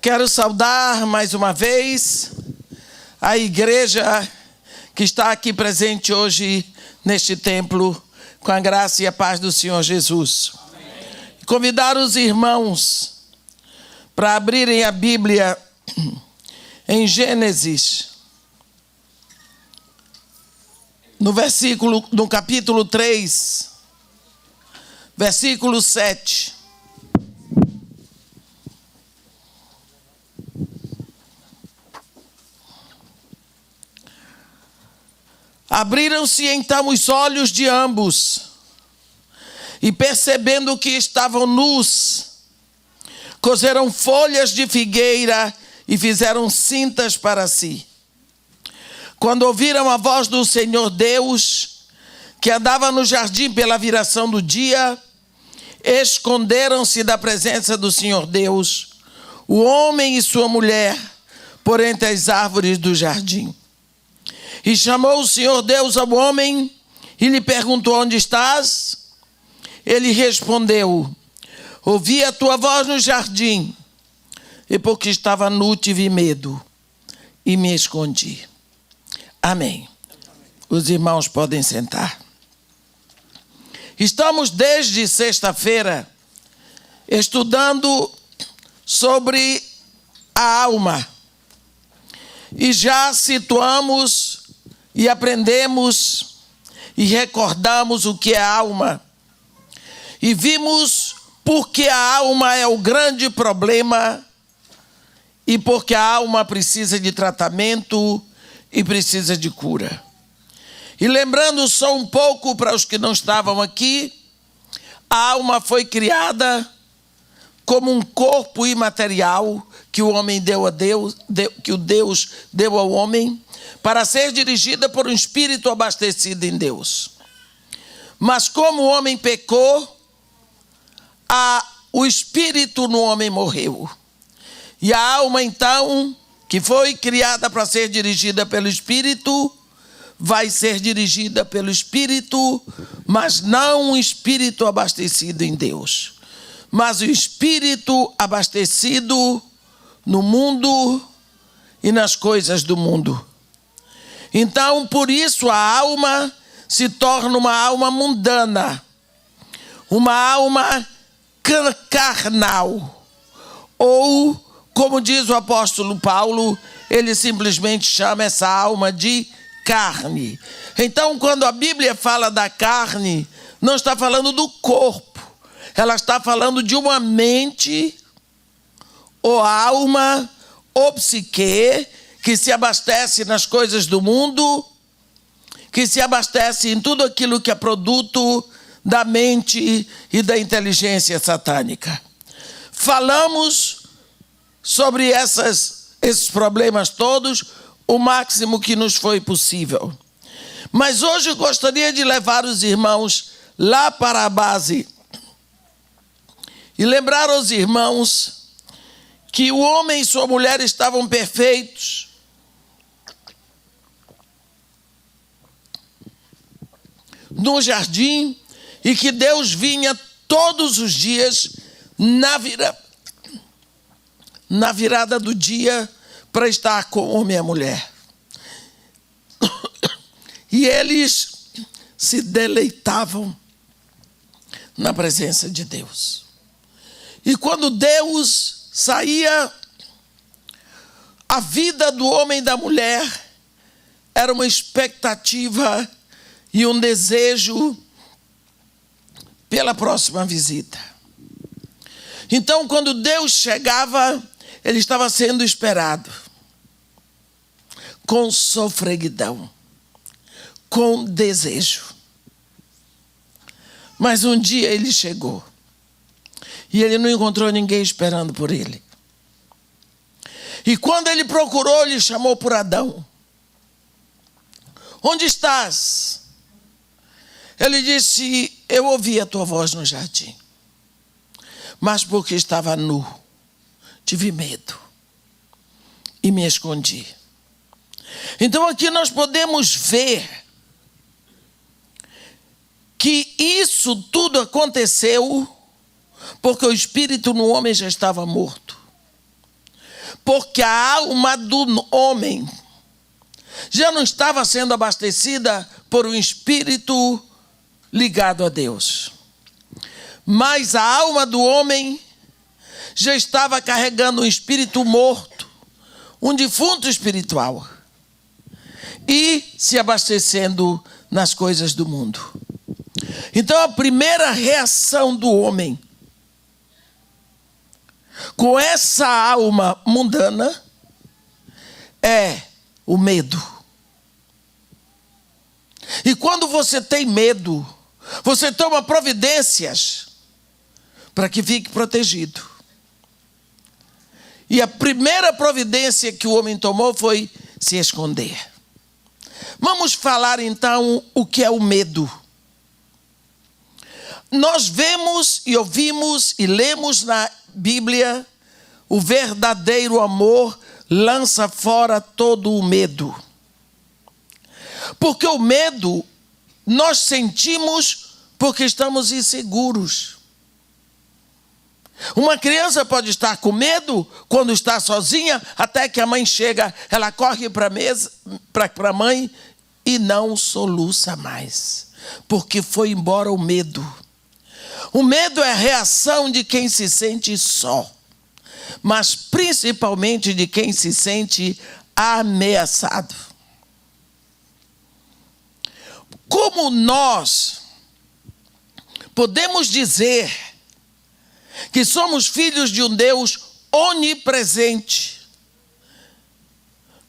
Quero saudar mais uma vez a igreja que está aqui presente hoje neste templo, com a graça e a paz do Senhor Jesus. Amém. Convidar os irmãos para abrirem a Bíblia em Gênesis, no capítulo 3, versículo 7. Abriram-se então os olhos de ambos, e percebendo que estavam nus, coseram folhas de figueira e fizeram cintas para si. Quando ouviram a voz do Senhor Deus, que andava no jardim pela viração do dia, esconderam-se da presença do Senhor Deus, o homem e sua mulher, por entre as árvores do jardim. E chamou o Senhor Deus ao homem e lhe perguntou: onde estás? Ele respondeu: ouvi a tua voz no jardim, e porque estava nu tive medo e me escondi. Amém. Os irmãos podem sentar. Estamos desde sexta-feira estudando sobre a alma. E já situamos e aprendemos e recordamos o que é a alma. E vimos porque a alma é o grande problema e porque a alma precisa de tratamento e precisa de cura. E lembrando só um pouco para os que não estavam aqui, a alma foi criada como um corpo imaterial que o homem deu a Deus, que o Deus deu ao homem, para ser dirigida por um espírito abastecido em Deus. Mas como o homem pecou, o espírito no homem morreu. E a alma, então, que foi criada para ser dirigida pelo espírito, vai ser dirigida pelo espírito, mas não um espírito abastecido em Deus, mas o espírito abastecido no mundo e nas coisas do mundo. Então, por isso, a alma se torna uma alma mundana, uma alma carnal. Ou, como diz o apóstolo Paulo, ele simplesmente chama essa alma de carne. Então, quando a Bíblia fala da carne, não está falando do corpo, ela está falando de uma mente, ou alma, ou psique, que se abastece nas coisas do mundo, que se abastece em tudo aquilo que é produto da mente e da inteligência satânica. Falamos sobre esses problemas todos o máximo que nos foi possível. Mas hoje eu gostaria de levar os irmãos lá para a base e lembrar aos irmãos que o homem e sua mulher estavam perfeitos, no jardim, e que Deus vinha todos os dias na virada do dia para estar com o homem e a mulher. E eles se deleitavam na presença de Deus. E quando Deus saía, a vida do homem e da mulher era uma expectativa e um desejo pela próxima visita. Então, quando Deus chegava, ele estava sendo esperado com sofreguidão, com desejo. Mas um dia ele chegou e ele não encontrou ninguém esperando por ele. E quando ele procurou, ele chamou por Adão: onde estás? Ele disse: eu ouvi a tua voz no jardim, mas porque estava nu, tive medo e me escondi. Então aqui nós podemos ver que isso tudo aconteceu porque o espírito no homem já estava morto. porque a alma do homem já não estava sendo abastecida por um espírito ligado a Deus, mas a alma do homem já estava carregando um espírito morto, um defunto espiritual, e se abastecendo nas coisas do mundo. Então a primeira reação do homem com essa alma mundana é o medo. E quando você tem medo, você toma providências para que fique protegido. E a primeira providência que o homem tomou foi se esconder. Vamos falar então o que é o medo. Nós vemos e ouvimos e lemos na Bíblia: o verdadeiro amor lança fora todo o medo. Porque o medo nós sentimos porque estamos inseguros. Uma criança pode estar com medo quando está sozinha, até que a mãe chega, ela corre para a mãe e não soluça mais, porque foi embora o medo. O medo é a reação de quem se sente só, mas principalmente de quem se sente ameaçado. Como nós podemos dizer que somos filhos de um Deus onipresente?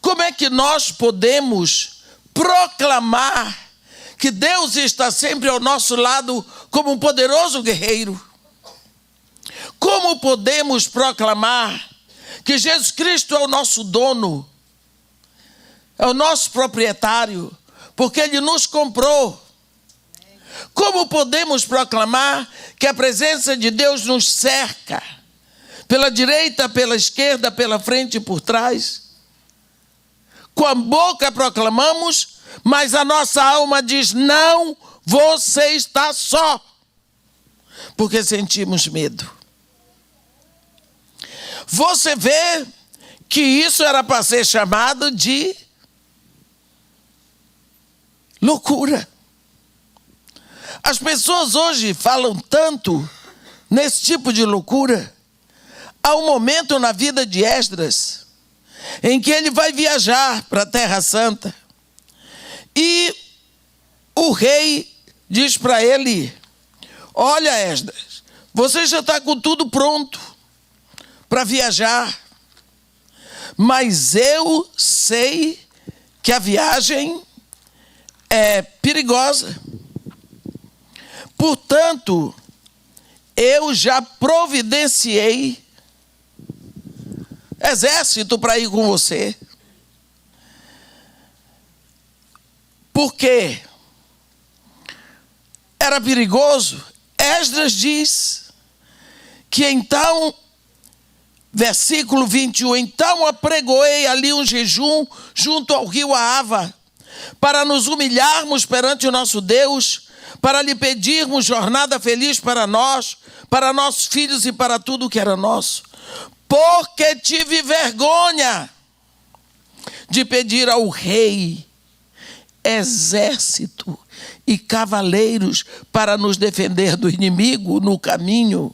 Como é que nós podemos proclamar que Deus está sempre ao nosso lado como um poderoso guerreiro? Como podemos proclamar que Jesus Cristo é o nosso dono, é o nosso proprietário, porque Ele nos comprou? Como podemos proclamar que a presença de Deus nos cerca, pela direita, pela esquerda, pela frente e por trás? Com a boca proclamamos, mas a nossa alma diz: não, você está só, porque sentimos medo. Você vê que isso era para ser chamado de loucura. As pessoas hoje falam tanto nesse tipo de loucura. Há um momento na vida de Esdras em que ele vai viajar para a Terra Santa e o rei diz para ele: olha, Esdras, você já está com tudo pronto para viajar, mas eu sei que a viagem é perigosa. Portanto, eu já providenciei exército para ir com você. Porque era perigoso. Esdras diz que então, versículo 21, então apregoei ali um jejum junto ao rio Ahava, para nos humilharmos perante o nosso Deus, para lhe pedirmos jornada feliz para nós, para nossos filhos e para tudo que era nosso. Porque tive vergonha de pedir ao rei exército e cavaleiros para nos defender do inimigo no caminho.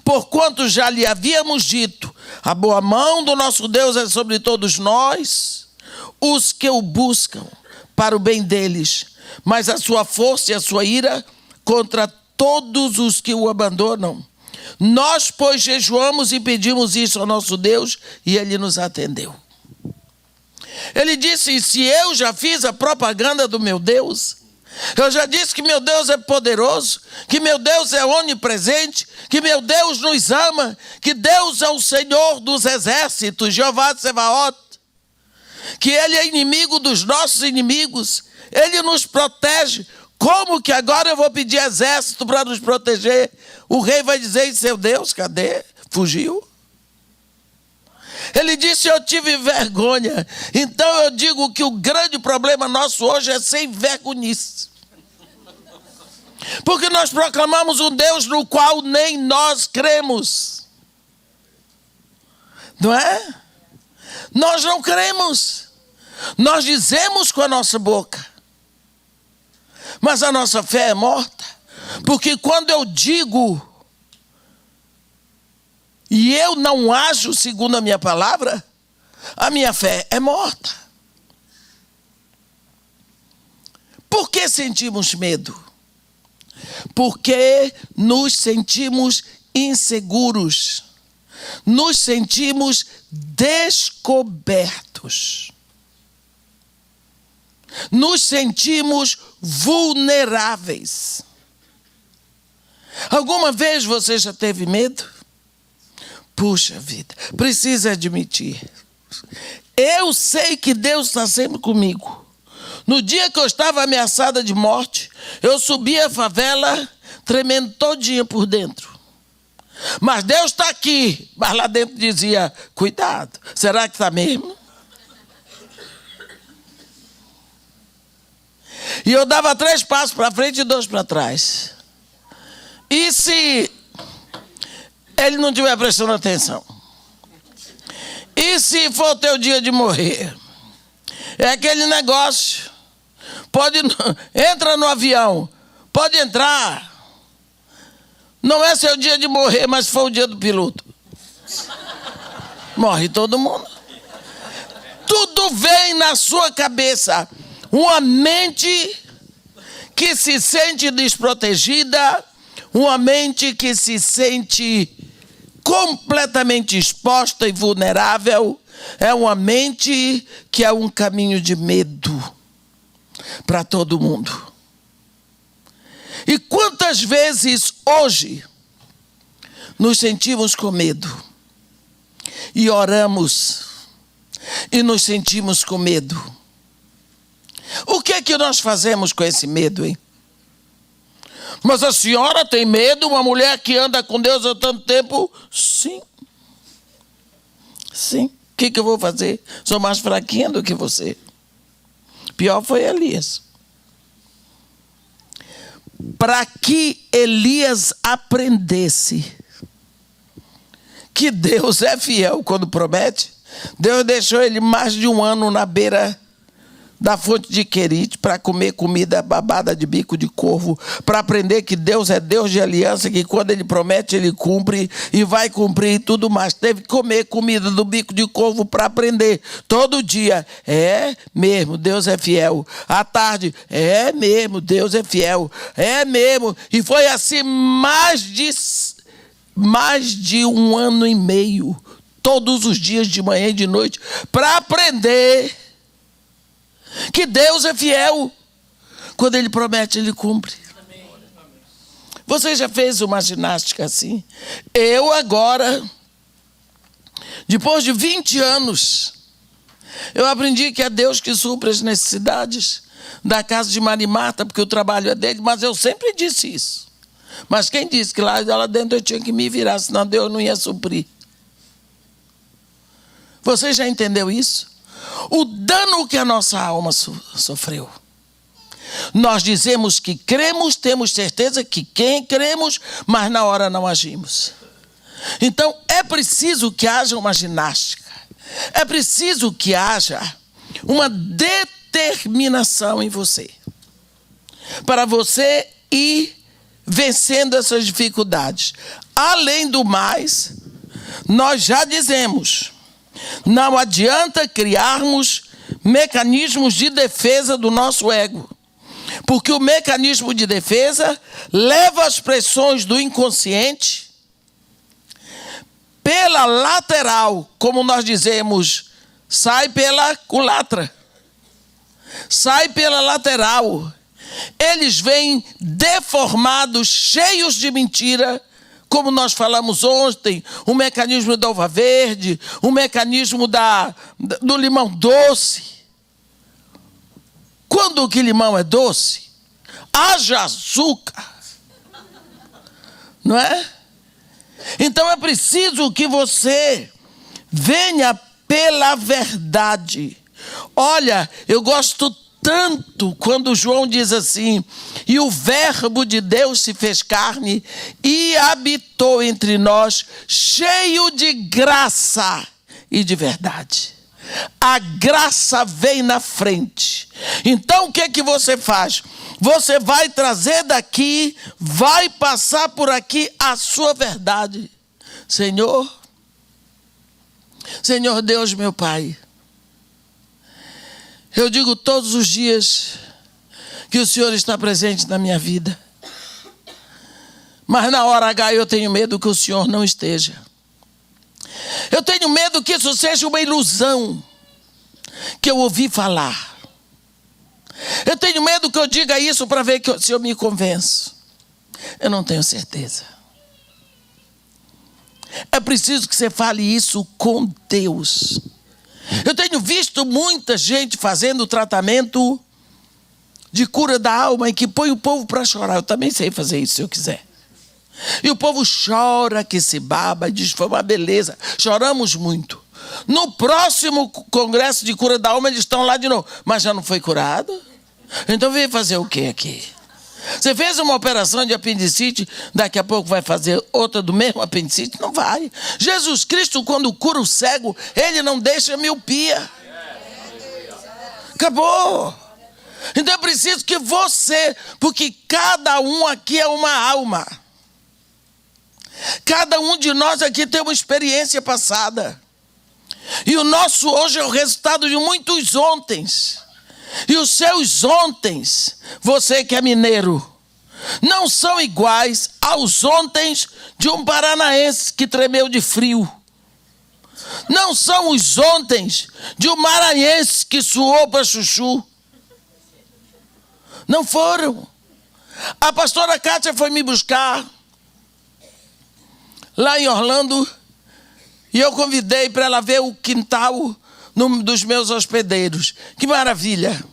Porquanto já lhe havíamos dito: a boa mão do nosso Deus é sobre todos nós, os que o buscam, para o bem deles, mas a sua força e a sua ira contra todos os que o abandonam. Nós, pois, jejuamos e pedimos isso ao nosso Deus, e Ele nos atendeu. Ele disse: se eu já fiz a propaganda do meu Deus, eu já disse que meu Deus é poderoso, que meu Deus é onipresente, que meu Deus nos ama, que Deus é o Senhor dos exércitos, Jeová Tsebaot, que Ele é inimigo dos nossos inimigos, Ele nos protege. Como que agora eu vou pedir exército para nos proteger? O rei vai dizer: e seu Deus, cadê? Fugiu? Ele disse: eu tive vergonha. Então eu digo que o grande problema nosso hoje é sem vergonhice. Porque nós proclamamos um Deus no qual nem nós cremos. Não é? nós não cremos. Nós dizemos com a nossa boca, mas a nossa fé é morta. Porque quando eu digo e eu não ajo segundo a minha palavra, a minha fé é morta. Por que sentimos medo? Porque nos sentimos inseguros. Nos sentimos descobertos. Nos sentimos vulneráveis. Alguma vez você já teve medo? Puxa vida, precisa admitir. Eu sei que Deus está sempre comigo. No dia que eu estava ameaçada de morte, eu subi a favela tremendo todinha por dentro. Mas Deus está aqui. Mas lá dentro dizia, cuidado, será que está mesmo? E eu dava 3 passos para frente e 2 para trás. E se ele não estiver prestando atenção? E se for o teu dia de morrer? É aquele negócio. Entra no avião. Pode entrar. Não é seu dia de morrer, mas foi o dia do piloto. Morre todo mundo. Tudo vem na sua cabeça. Uma mente que se sente desprotegida, uma mente que se sente completamente exposta e vulnerável, é uma mente que é um caminho de medo para todo mundo. E quantas vezes hoje nos sentimos com medo e oramos e nos sentimos com medo? O que é que nós fazemos com esse medo, hein? Mas a senhora tem medo? Uma mulher que anda com Deus há tanto tempo? Sim. Sim. O que eu vou fazer? Sou mais fraquinha do que você. Pior foi Elias. Para que Elias aprendesse que Deus é fiel quando promete, Deus deixou ele mais de 1 ano na beira da fonte de Querite para comer comida babada de bico de corvo, para aprender que Deus é Deus de aliança, que quando Ele promete, Ele cumpre e vai cumprir e tudo mais. Teve que comer comida do bico de corvo para aprender todo dia. É mesmo, Deus é fiel. À tarde, é mesmo, Deus é fiel. É mesmo. E foi assim mais de 1 ano e meio, todos os dias de manhã e de noite, para aprender que Deus é fiel. Quando Ele promete, Ele cumpre. Amém. Você já fez uma ginástica assim? Eu agora, depois de 20 anos, eu aprendi que é Deus que supre as necessidades da casa de Maria e Marta, porque o trabalho é dele, mas eu sempre disse isso. Mas quem disse que lá dentro eu tinha que me virar, senão Deus não ia suprir? Você já entendeu isso? O dano que a nossa alma sofreu. Nós dizemos que cremos, temos certeza que quem cremos, mas na hora não agimos. Então é preciso que haja uma ginástica. É preciso que haja uma determinação em você. Para você ir vencendo essas dificuldades. Além do mais, nós já dizemos, não adianta criarmos mecanismos de defesa do nosso ego. Porque o mecanismo de defesa leva as pressões do inconsciente pela lateral, como nós dizemos, sai pela culatra. Sai pela lateral. Eles vêm deformados, cheios de mentira, como nós falamos ontem, o mecanismo da uva verde, o mecanismo do limão doce. Quando que limão é doce, haja açúcar, não é? Então é preciso que você venha pela verdade. Olha, eu gosto tanto quando João diz assim, e o verbo de Deus se fez carne e habitou entre nós, cheio de graça e de verdade. a graça vem na frente. Então o que é que você faz? Você vai trazer daqui, vai passar por aqui a sua verdade. Senhor Deus, meu Pai, eu digo todos os dias que o Senhor está presente na minha vida. Mas na hora H eu tenho medo que o Senhor não esteja. Eu tenho medo que isso seja uma ilusão que eu ouvi falar. Eu tenho medo que eu diga isso para ver se eu me convenço. Eu não tenho certeza. É preciso que você fale isso com Deus. Eu tenho visto muita gente fazendo tratamento de cura da alma e que põe o povo para chorar. Eu também sei fazer isso se eu quiser. E o povo chora que se baba e diz, foi uma beleza. Choramos muito. No próximo congresso de cura da alma eles estão lá de novo. Mas já não foi curado? Então veio fazer o que aqui? Você fez uma operação de apendicite, daqui a pouco vai fazer outra do mesmo apendicite? Não vai. Jesus Cristo, quando cura o cego, ele não deixa miopia. Acabou. Então é preciso que você, porque cada um aqui é uma alma. Cada um de nós aqui tem uma experiência passada. E o nosso hoje é o resultado de muitos ontens. E os seus ontens, você que é mineiro, não são iguais aos ontens de um paranaense que tremeu de frio. Não são os ontens de um maranhense que suou para chuchu. Não foram. A pastora Kátia foi me buscar lá em Orlando e eu convidei para ela ver o quintal dos meus hospedeiros. Que maravilha!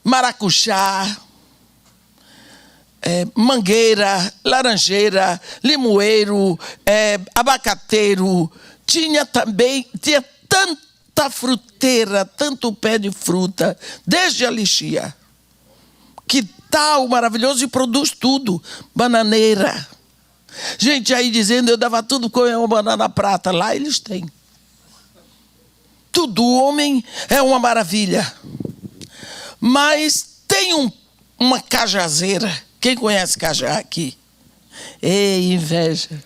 Maracujá, mangueira, laranjeira, limoeiro, abacateiro. Tinha tanta fruteira, tanto pé de fruta, desde a lixia. Que tal maravilhoso, e produz tudo. Bananeira. Gente aí dizendo, eu dava tudo com uma banana prata. Lá eles têm. Tudo, o homem é uma maravilha. Mas tem uma cajazeira. Quem conhece cajá aqui? Ei, inveja.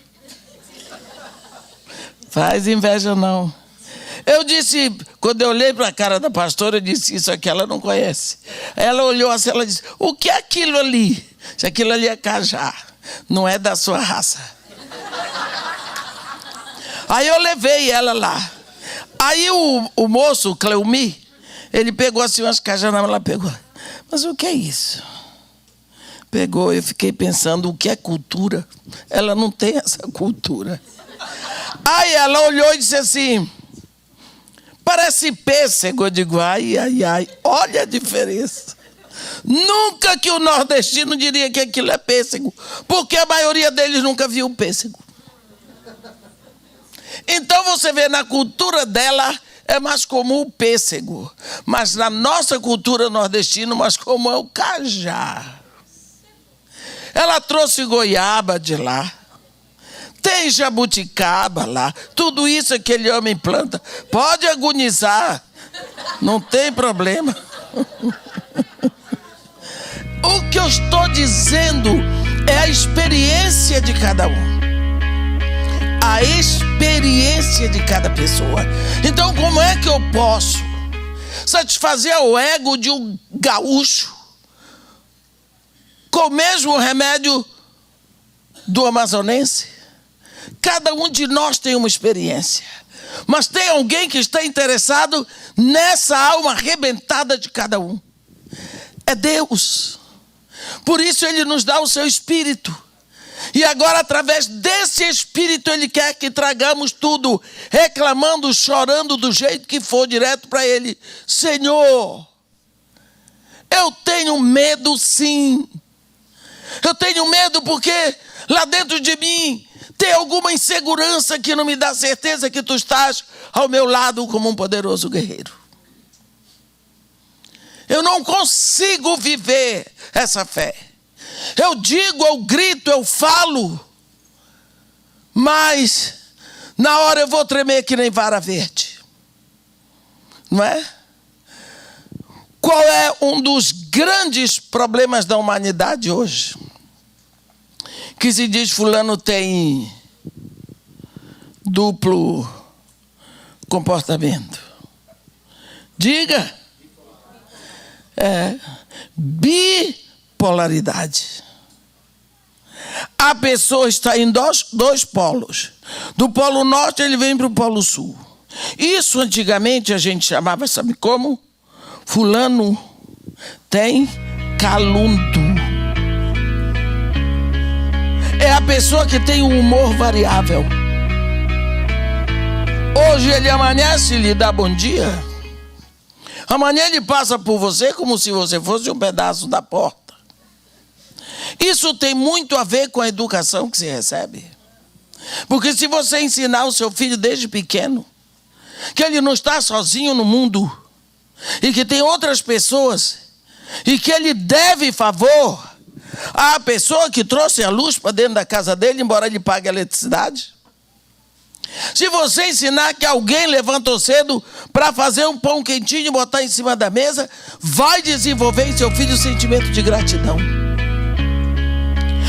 Faz inveja não. Eu disse, quando eu olhei para a cara da pastora, eu disse, isso aqui ela não conhece. Ela olhou assim, ela disse, o que é aquilo ali? Se aquilo ali é cajá, não é da sua raça. Aí eu levei ela lá. Aí o moço, o Cleumi, ele pegou assim umas cajanamas, ela pegou. Mas o que é isso? Pegou, eu fiquei pensando, o que é cultura? Ela não tem essa cultura. Aí ela olhou e disse assim, parece pêssego. Eu digo, ai, olha a diferença. Nunca que o nordestino diria que aquilo é pêssego, porque a maioria deles nunca viu pêssego. Então você vê, na cultura dela é mais comum o pêssego, mas na nossa cultura nordestina, mais comum é o cajá. Ela trouxe goiaba de lá, tem jabuticaba lá, tudo isso aquele homem planta. Pode agonizar, não tem problema. O que eu estou dizendo é a experiência de cada um. A experiência de cada pessoa. Então, como é que eu posso satisfazer o ego de um gaúcho com o mesmo remédio do amazonense? Cada um de nós tem uma experiência, mas tem alguém que está interessado nessa alma arrebentada de cada um. É Deus. Por isso ele nos dá o seu Espírito. E agora, através desse Espírito, ele quer que tragamos tudo, reclamando, chorando, do jeito que for, direto para ele. Senhor, eu tenho medo sim. Eu tenho medo porque lá dentro de mim tem alguma insegurança que não me dá certeza que tu estás ao meu lado como um poderoso guerreiro. Eu não consigo viver essa fé. Eu digo, eu grito, eu falo, mas na hora eu vou tremer que nem vara verde. Não é? Qual é um dos grandes problemas da humanidade hoje? Que se diz fulano tem duplo comportamento. Diga. Bipolaridade. A pessoa está em dois polos. Do polo norte ele vem para o polo sul. Isso antigamente a gente chamava, sabe como? Fulano tem calundo. É a pessoa que tem um humor variável. Hoje ele amanhece e lhe dá bom dia. Amanhã ele passa por você como se você fosse um pedaço da porta. Isso tem muito a ver com a educação que se recebe. Porque se você ensinar o seu filho desde pequeno que ele não está sozinho no mundo e que tem outras pessoas e que ele deve favor à pessoa que trouxe a luz para dentro da casa dele, embora ele pague a eletricidade. Se você ensinar que alguém levantou cedo para fazer um pão quentinho e botar em cima da mesa, vai desenvolver em seu filho o sentimento de gratidão.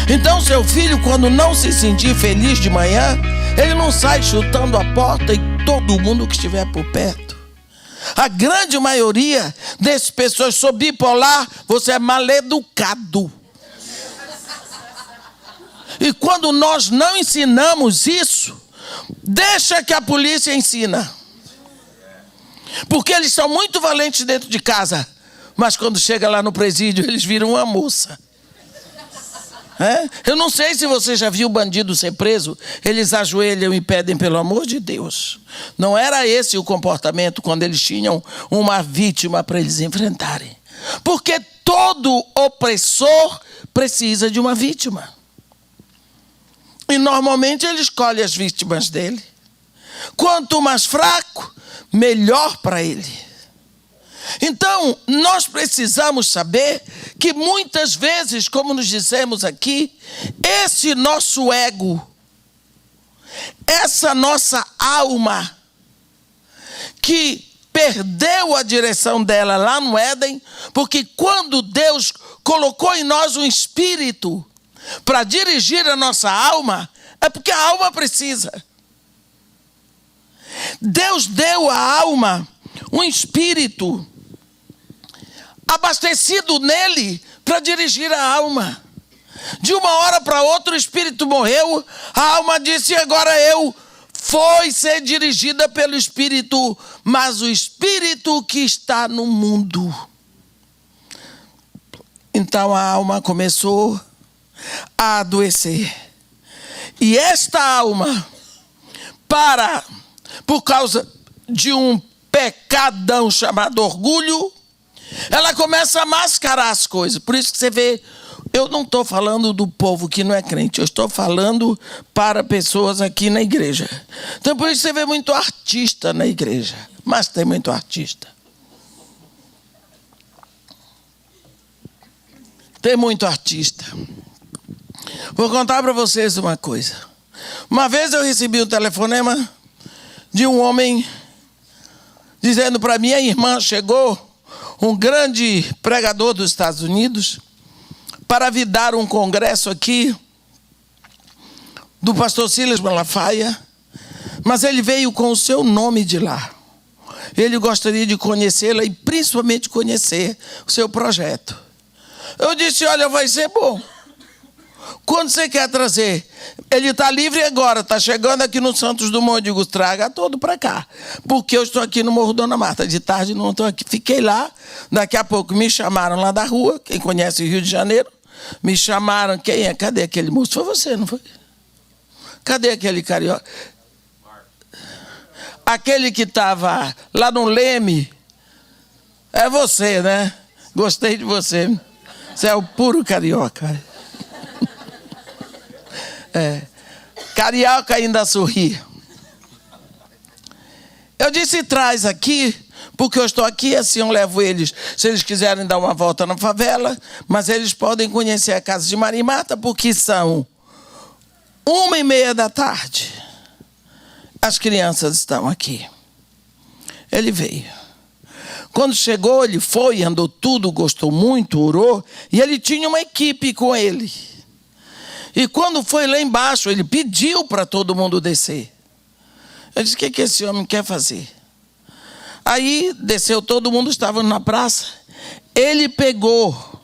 Então seu filho, quando não se sentir feliz de manhã, ele não sai chutando a porta em todo mundo que estiver por perto. A grande maioria dessas pessoas sou bipolar, você é maleducado. E quando nós não ensinamos isso, deixa que a polícia ensina. Porque eles são muito valentes dentro de casa, mas quando chega lá no presídio, eles viram uma moça. Eu não sei se você já viu o bandido ser preso. Eles ajoelham e pedem pelo amor de Deus. Não era esse o comportamento quando eles tinham uma vítima para eles enfrentarem. Porque todo opressor precisa de uma vítima. E normalmente ele escolhe as vítimas dele. Quanto mais fraco, melhor para ele. Então, nós precisamos saber que muitas vezes, como nos dissemos aqui, esse nosso ego, essa nossa alma, que perdeu a direção dela lá no Éden, porque quando Deus colocou em nós um espírito para dirigir a nossa alma, é porque a alma precisa. Deus deu à alma um espírito abastecido nele para dirigir a alma. De uma hora para outra o espírito morreu, a alma disse, agora eu foi ser dirigida pelo espírito, mas o espírito que está no mundo. Então a alma começou a adoecer. E esta alma, por causa de um pecadão chamado orgulho, ela começa a mascarar as coisas. Por isso que você vê, eu não estou falando do povo que não é crente, eu estou falando para pessoas aqui na igreja. Então por isso você vê muito artista na igreja, mas tem muito artista. Tem muito artista. Vou contar para vocês uma coisa. Uma vez eu recebi um telefonema de um homem dizendo para mim, a irmã chegou, um grande pregador dos Estados Unidos, para vir dar um congresso aqui do pastor Silas Malafaia, mas ele veio com o seu nome de lá. Ele gostaria de conhecê-la e principalmente conhecer o seu projeto. Eu disse, olha, vai ser bom. Quando você quer trazer? Ele está livre agora, está chegando aqui no Santos Dumont. Eu digo, traga todo para cá. Porque eu estou aqui no Morro Dona Marta. De tarde não estou aqui. Fiquei lá, daqui a pouco me chamaram lá da rua, quem conhece o Rio de Janeiro, me chamaram, quem é? Cadê aquele moço? Foi você, não foi? Cadê aquele carioca? Aquele que estava lá no Leme. É você, né? Gostei de você. Você é o puro carioca. Carioca ainda sorri. Eu disse, traz aqui, porque eu estou aqui, assim eu levo eles, se eles quiserem dar uma volta na favela, mas eles podem conhecer a casa de Marimata, porque são 1h30 da tarde. As crianças estão aqui. Ele veio. Quando chegou, ele foi, andou tudo, gostou muito, orou, e ele tinha uma equipe com ele. E quando foi lá embaixo, ele pediu para todo mundo descer. Eu disse: o que esse homem quer fazer? Aí desceu todo mundo, estava na praça. Ele pegou.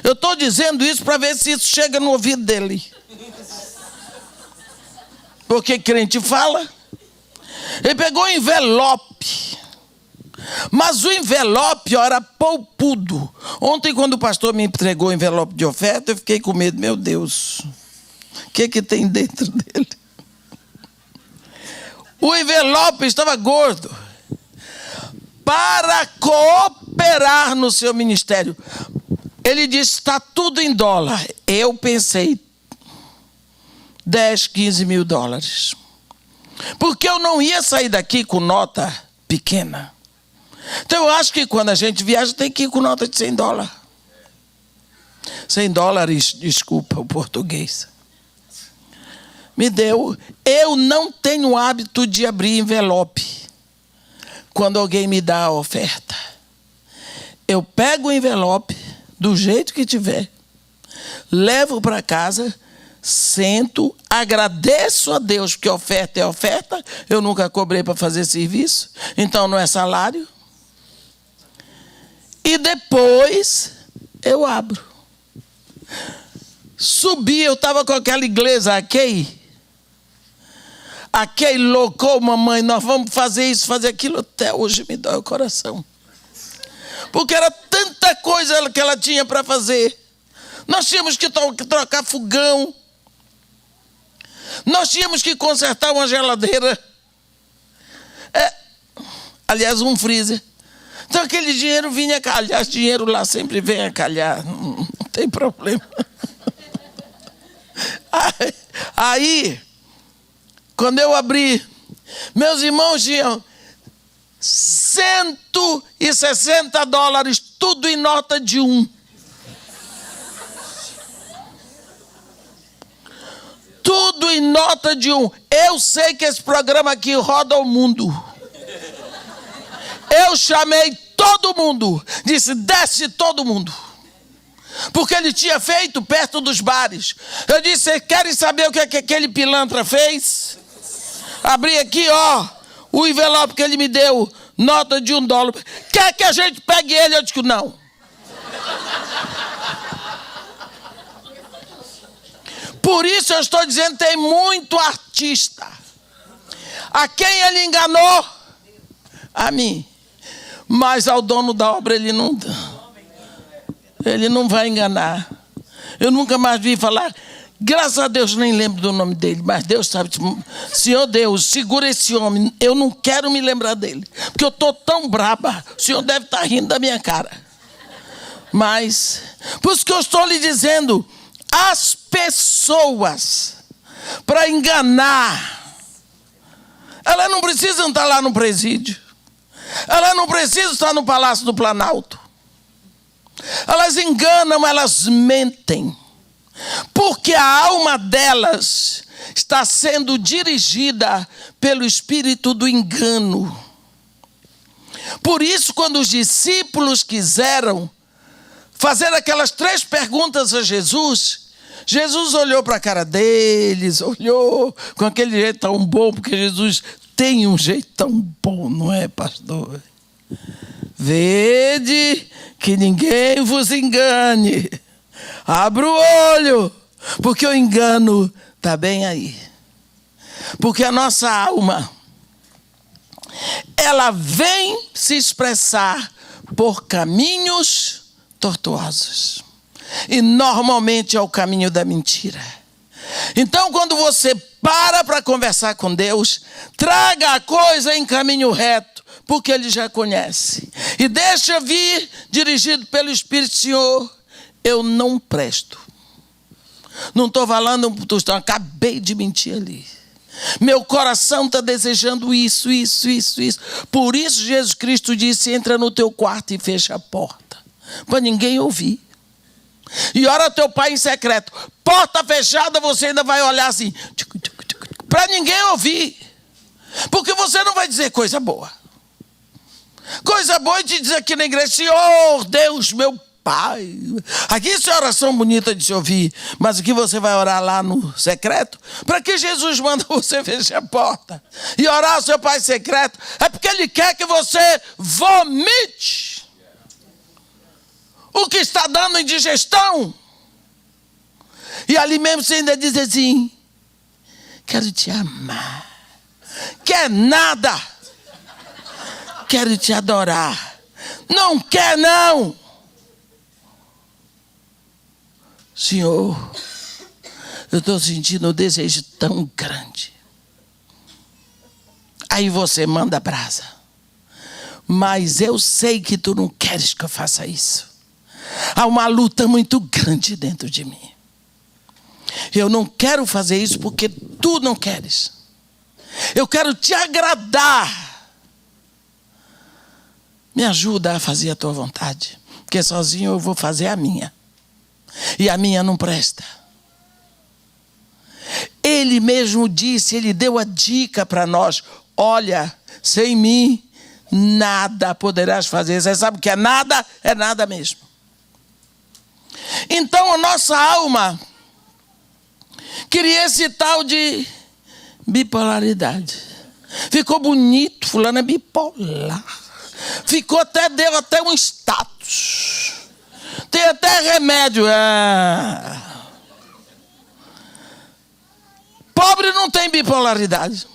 Eu estou dizendo isso para ver se isso chega no ouvido dele. Porque crente fala. Ele pegou o envelope. Mas o envelope era polpudo. Ontem, quando o pastor me entregou o envelope de oferta, eu fiquei com medo. Meu Deus, o que tem dentro dele? O envelope estava gordo. Para cooperar no seu ministério. Ele disse: está tudo em dólar. Eu pensei, 10, 15 mil dólares. Porque eu não ia sair daqui com nota pequena. Então eu acho que quando a gente viaja tem que ir com nota de 100 dólares. 100 dólares, desculpa o português. Me deu. Eu não tenho hábito de abrir envelope quando alguém me dá a oferta. Eu pego o envelope do jeito que tiver, levo para casa, sento, agradeço a Deus, porque oferta é oferta. Eu nunca cobrei para fazer serviço, então não é salário. E depois eu abro. Subi, eu estava com aquela inglesa, a Kay loucou, mamãe, nós vamos fazer isso, fazer aquilo. Até hoje me dói o coração. Porque era tanta coisa que ela tinha para fazer. Nós tínhamos que trocar fogão. Nós tínhamos que consertar uma geladeira. Aliás, um freezer. Então aquele dinheiro vinha a calhar. Dinheiro lá sempre vem a calhar. Não tem problema. Aí, quando eu abri, meus irmãos tinham 160 dólares, tudo em nota de 1. Tudo em nota de 1. Eu sei que esse programa aqui roda o mundo. Eu chamei todo mundo, disse: desce todo mundo. Porque ele tinha feito perto dos bares. Eu disse: vocês querem saber o que aquele pilantra fez? Abri aqui, ó, o envelope que ele me deu, nota de $1. Quer que a gente pegue ele? Eu disse: não. Por isso eu estou dizendo, tem muito artista. A quem ele enganou? A mim. Mas ao dono da obra ele não vai enganar. Eu nunca mais vi falar. Graças a Deus nem lembro do nome dele, mas Deus sabe. Senhor Deus, segura esse homem. Eu não quero me lembrar dele, porque eu estou tão braba. O Senhor deve estar rindo da minha cara. Mas, por isso que eu estou lhe dizendo, as pessoas, para enganar, elas não precisam estar lá no presídio. Elas não precisam estar no Palácio do Planalto. Elas enganam, elas mentem. Porque a alma delas está sendo dirigida pelo espírito do engano. Por isso, quando os discípulos quiseram fazer aquelas 3 perguntas a Jesus, Jesus olhou para a cara deles, olhou com aquele jeito tão bom, porque Jesus tem um jeito tão bom, não é, pastor? Vede que ninguém vos engane. Abra o olho, porque o engano está bem aí. Porque a nossa alma, ela vem se expressar por caminhos tortuosos. E normalmente é o caminho da mentira. Então, quando você para conversar com Deus, traga a coisa em caminho reto, porque Ele já conhece. E deixa vir, dirigido pelo Espírito. Senhor, eu não presto. Não estou falando, acabei de mentir ali. Meu coração está desejando isso. Por isso Jesus Cristo disse: entra no teu quarto e fecha a porta, para ninguém ouvir. E ora teu pai em secreto. Porta fechada, você ainda vai olhar assim, para ninguém ouvir. Porque você não vai dizer coisa boa. Coisa boa de dizer aqui na igreja: Senhor, Deus, meu Pai. Aqui isso é oração bonita de se ouvir, mas o que você vai orar lá no secreto? Para que Jesus manda você fechar a porta e orar ao seu Pai secreto? É porque Ele quer que você vomite o que está dando indigestão. E ali mesmo você ainda diz assim: quero te amar. Quer nada. Quero te adorar. Não quer não. Senhor, eu estou sentindo um desejo tão grande. Aí você manda brasa. Mas eu sei que tu não queres que eu faça isso. Há uma luta muito grande dentro de mim. Eu não quero fazer isso porque tu não queres. Eu quero te agradar. Me ajuda a fazer a tua vontade. Porque sozinho eu vou fazer a minha. E a minha não presta. Ele mesmo disse, ele deu a dica para nós: olha, sem mim nada poderás fazer. Você sabe o que é nada? É nada mesmo. Então a nossa alma queria esse tal de bipolaridade. Ficou bonito, fulano é bipolar. Deu até um status. Tem até remédio. Pobre não tem bipolaridade.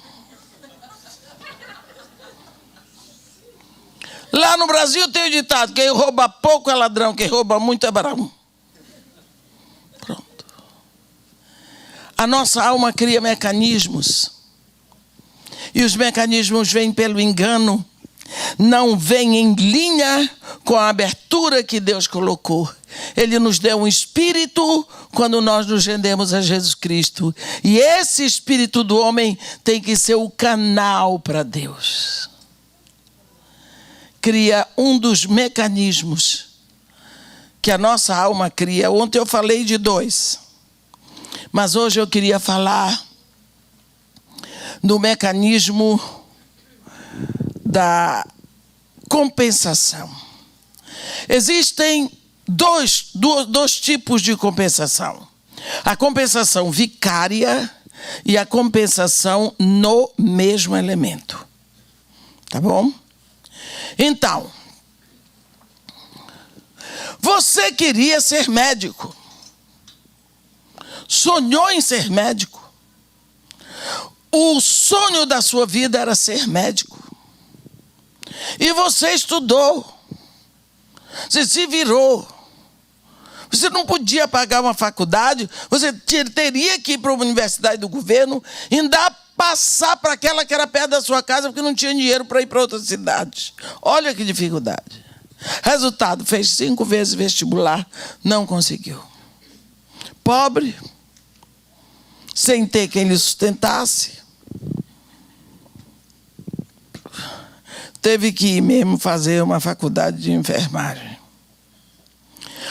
Lá no Brasil tem o ditado: quem rouba pouco é ladrão, quem rouba muito é barão. Pronto. A nossa alma cria mecanismos. E os mecanismos vêm pelo engano. Não vêm em linha com a abertura que Deus colocou. Ele nos deu um espírito quando nós nos rendemos a Jesus Cristo. E esse espírito do homem tem que ser o canal para Deus. Cria um dos mecanismos que a nossa alma cria. Ontem eu falei de 2. Mas hoje eu queria falar do mecanismo da compensação. Existem dois tipos de compensação: a compensação vicária e a compensação no mesmo elemento. Tá bom? Então, você queria ser médico, sonhou em ser médico. O sonho da sua vida era ser médico. E você estudou. Você se virou. Você não podia pagar uma faculdade. Você teria que ir para uma universidade do governo e ainda passar para aquela que era perto da sua casa, porque não tinha dinheiro para ir para outra cidade. Olha que dificuldade. Resultado, fez 5 vezes vestibular, não conseguiu. Pobre, sem ter quem lhe sustentasse. Teve que ir mesmo fazer uma faculdade de enfermagem.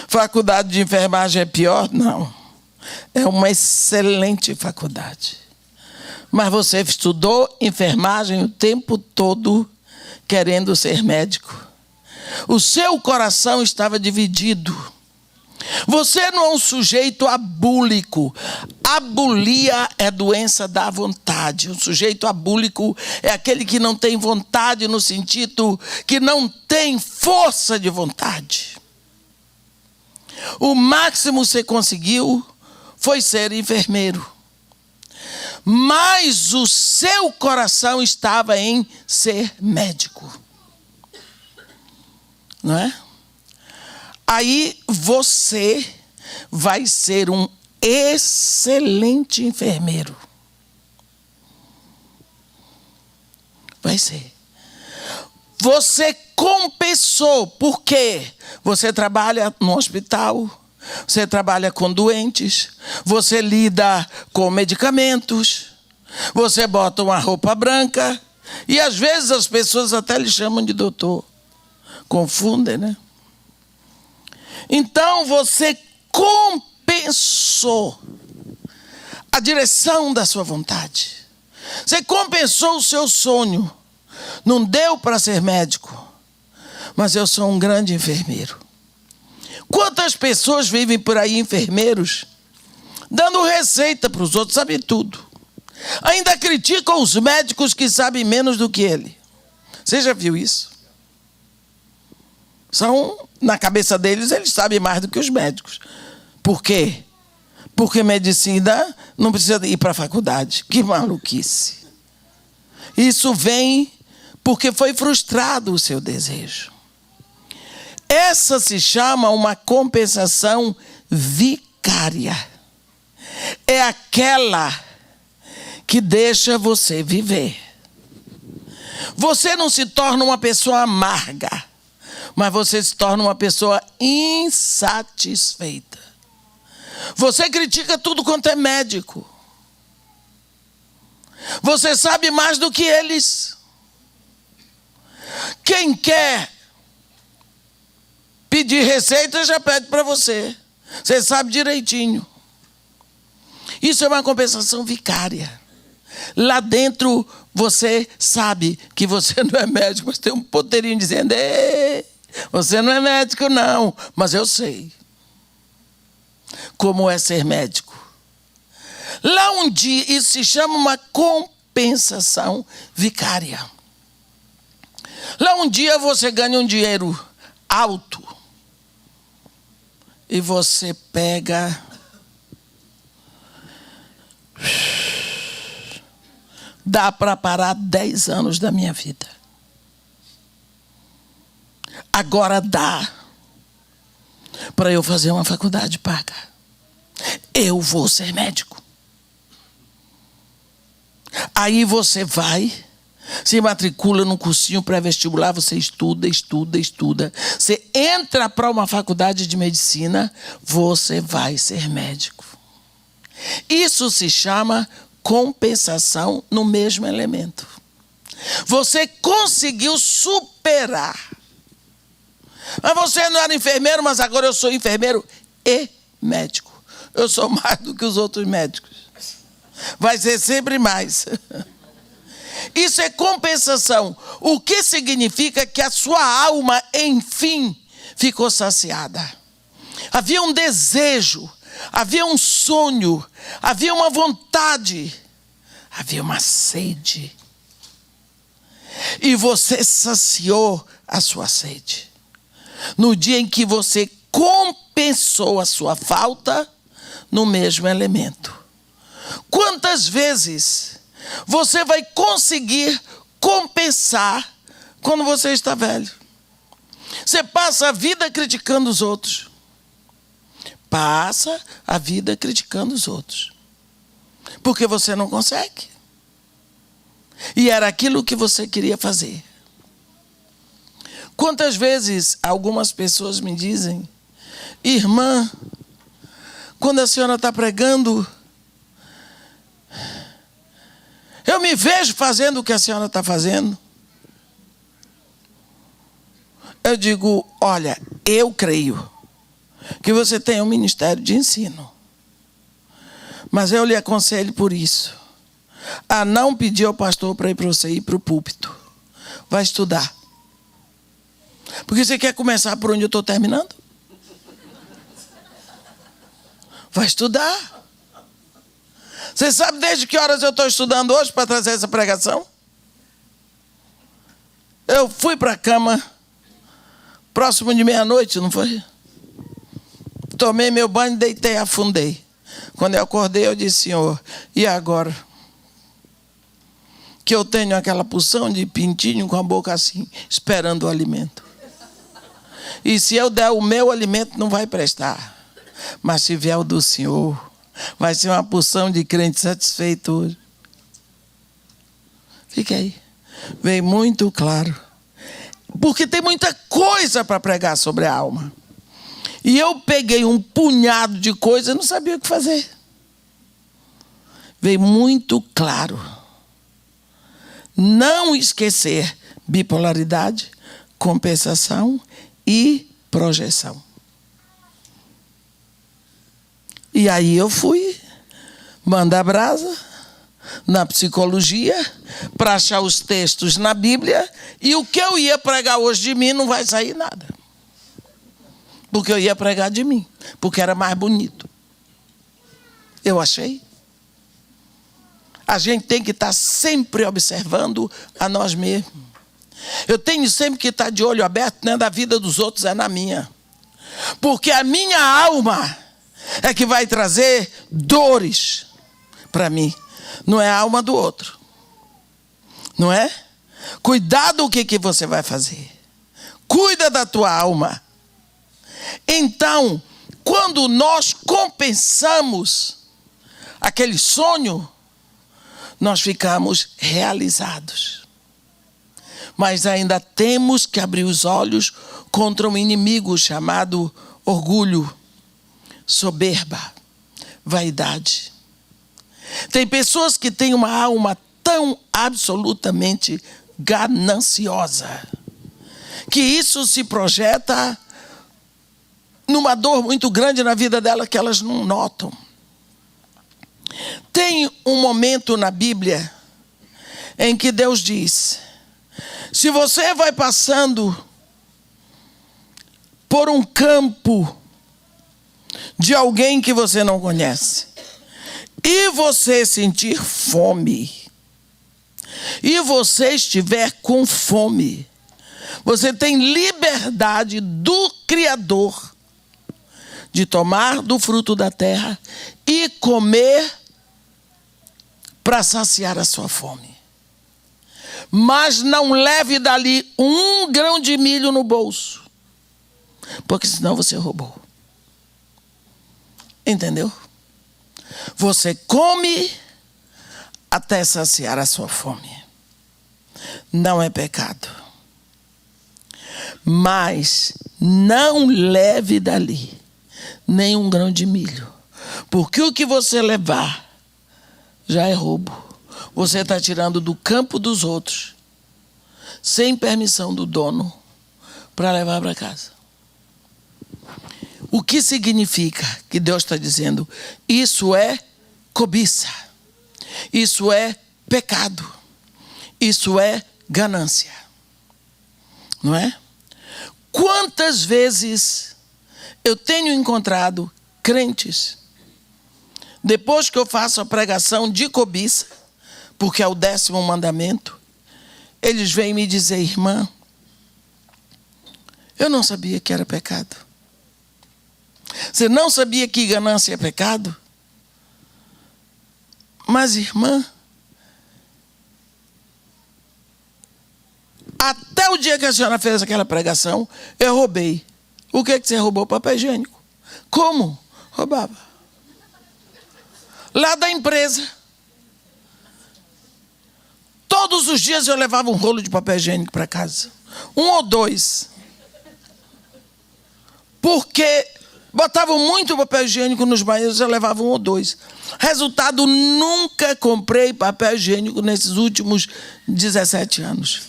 Faculdade de enfermagem é pior? Não. É uma excelente faculdade. Mas você estudou enfermagem o tempo todo querendo ser médico. O seu coração estava dividido. Você não é um sujeito abúlico. Abulia é doença da vontade. O sujeito abúlico é aquele que não tem vontade, no sentido que não tem força de vontade. O máximo que você conseguiu foi ser enfermeiro. Mas o seu coração estava em ser médico. Não é? Aí você vai ser um excelente enfermeiro. Vai ser. Você compensou. Por quê? Você trabalha no hospital, você trabalha com doentes, você lida com medicamentos, você bota uma roupa branca e às vezes as pessoas até lhe chamam de doutor. Confundem, né? Então você compensou a direção da sua vontade. Você compensou o seu sonho. Não deu para ser médico. mas eu sou um grande enfermeiro. Quantas pessoas vivem por aí, enfermeiros, dando receita para os outros, sabem tudo. Ainda criticam os médicos que sabem menos do que ele. Você já viu isso? Na cabeça deles, eles sabem mais do que os médicos. Por quê? Porque medicina não precisa ir para a faculdade. Que maluquice. Isso vem porque foi frustrado o seu desejo. Essa se chama uma compensação vicária. É aquela que deixa você viver. Você não se torna uma pessoa amarga, mas você se torna uma pessoa insatisfeita. Você critica tudo quanto é médico. Você sabe mais do que eles. Quem quer pedir receita já pede para você. Você sabe direitinho. Isso é uma compensação vicária. Lá dentro você sabe que você não é médico, mas tem um ponteirinho dizendo: ei, você não é médico não, mas eu sei como é ser médico. Lá um dia, isso se chama uma compensação vicária. Lá um dia você ganha um dinheiro alto e você pega, dá para parar 10 anos da minha vida. Agora dá para eu fazer uma faculdade paga. Eu vou ser médico. Aí você vai, se matricula num cursinho pré-vestibular, você estuda. Você entra para uma faculdade de medicina, você vai ser médico. Isso se chama compensação no mesmo elemento. Você conseguiu superar. Mas você não era enfermeiro, mas agora eu sou enfermeiro e médico. Eu sou mais do que os outros médicos. Vai ser sempre mais. Isso é compensação. O que significa que a sua alma, enfim, ficou saciada. Havia um desejo, havia um sonho, havia uma vontade, havia uma sede. E você saciou a sua sede. No dia em que você compensou a sua falta no mesmo elemento. Quantas vezes você vai conseguir compensar quando você está velho? Você passa a vida criticando os outros. Passa a vida criticando os outros. Porque você não consegue. E era aquilo que você queria fazer. Quantas vezes algumas pessoas me dizem: irmã, quando a senhora está pregando, eu me vejo fazendo o que a senhora está fazendo. Eu digo: olha, eu creio que você tem um ministério de ensino. Mas eu lhe aconselho por isso a não pedir ao pastor para ir para você ir para o púlpito. Vai estudar. Porque você quer começar por onde eu estou terminando? Vai estudar. Você sabe desde que horas eu estou estudando hoje para trazer essa pregação? Eu fui para a cama próximo de meia-noite, não foi? Tomei meu banho, deitei, afundei. Quando eu acordei, eu disse: Senhor, e agora? Que eu tenho aquela porção de pintinho com a boca assim, esperando o alimento. E se eu der o meu alimento, não vai prestar. Mas se vier o do Senhor, vai ser uma porção de crente satisfeito hoje. Fica aí. Veio muito claro. Porque tem muita coisa para pregar sobre a alma. E eu peguei um punhado de coisas e não sabia o que fazer. Veio muito claro. Não esquecer bipolaridade, compensação e projeção. E aí eu fui mandar brasa, na psicologia para achar os textos na Bíblia, e o que eu ia pregar hoje de mim não vai sair nada. Porque eu ia pregar de mim, porque era mais bonito. Eu achei. A gente tem que estar sempre observando a nós mesmos. Eu tenho sempre que estar de olho aberto, não é da vida dos outros, é na minha. Porque a minha alma é que vai trazer dores para mim. Não é a alma do outro. Não é? Cuidado o que você vai fazer. Cuida da tua alma. Então, quando nós compensamos aquele sonho, nós ficamos realizados. Mas ainda temos que abrir os olhos contra um inimigo chamado orgulho, soberba, vaidade. Tem pessoas que têm uma alma tão absolutamente gananciosa que isso se projeta numa dor muito grande na vida dela que elas não notam. Tem um momento na Bíblia em que Deus diz: se você vai passando por um campo de alguém que você não conhece, e você sentir fome, e você estiver com fome, você tem liberdade do Criador de tomar do fruto da terra e comer para saciar a sua fome. Mas não leve dali 1 grão de milho no bolso, porque senão você roubou. Entendeu? Você come até saciar a sua fome. Não é pecado. Mas não leve dali nem 1 grão de milho, porque o que você levar já é roubo. Você está tirando do campo dos outros, sem permissão do dono, para levar para casa. O que significa que Deus está dizendo? Isso é cobiça. Isso é pecado. Isso é ganância. Não é? Quantas vezes eu tenho encontrado crentes, depois que eu faço a pregação de cobiça, porque é o 10º mandamento, eles vêm me dizer: irmã, eu não sabia que era pecado. Você não sabia que ganância é pecado? Mas, irmã, até o dia que a senhora fez aquela pregação, eu roubei. O que você roubou? Papel higiênico. Como? Roubava. Lá da empresa. Todos os dias eu levava um rolo de papel higiênico para casa. 1 ou 2. Porque botavam muito papel higiênico nos banheiros, eu levava 1 ou 2. Resultado, nunca comprei papel higiênico nesses últimos 17 anos.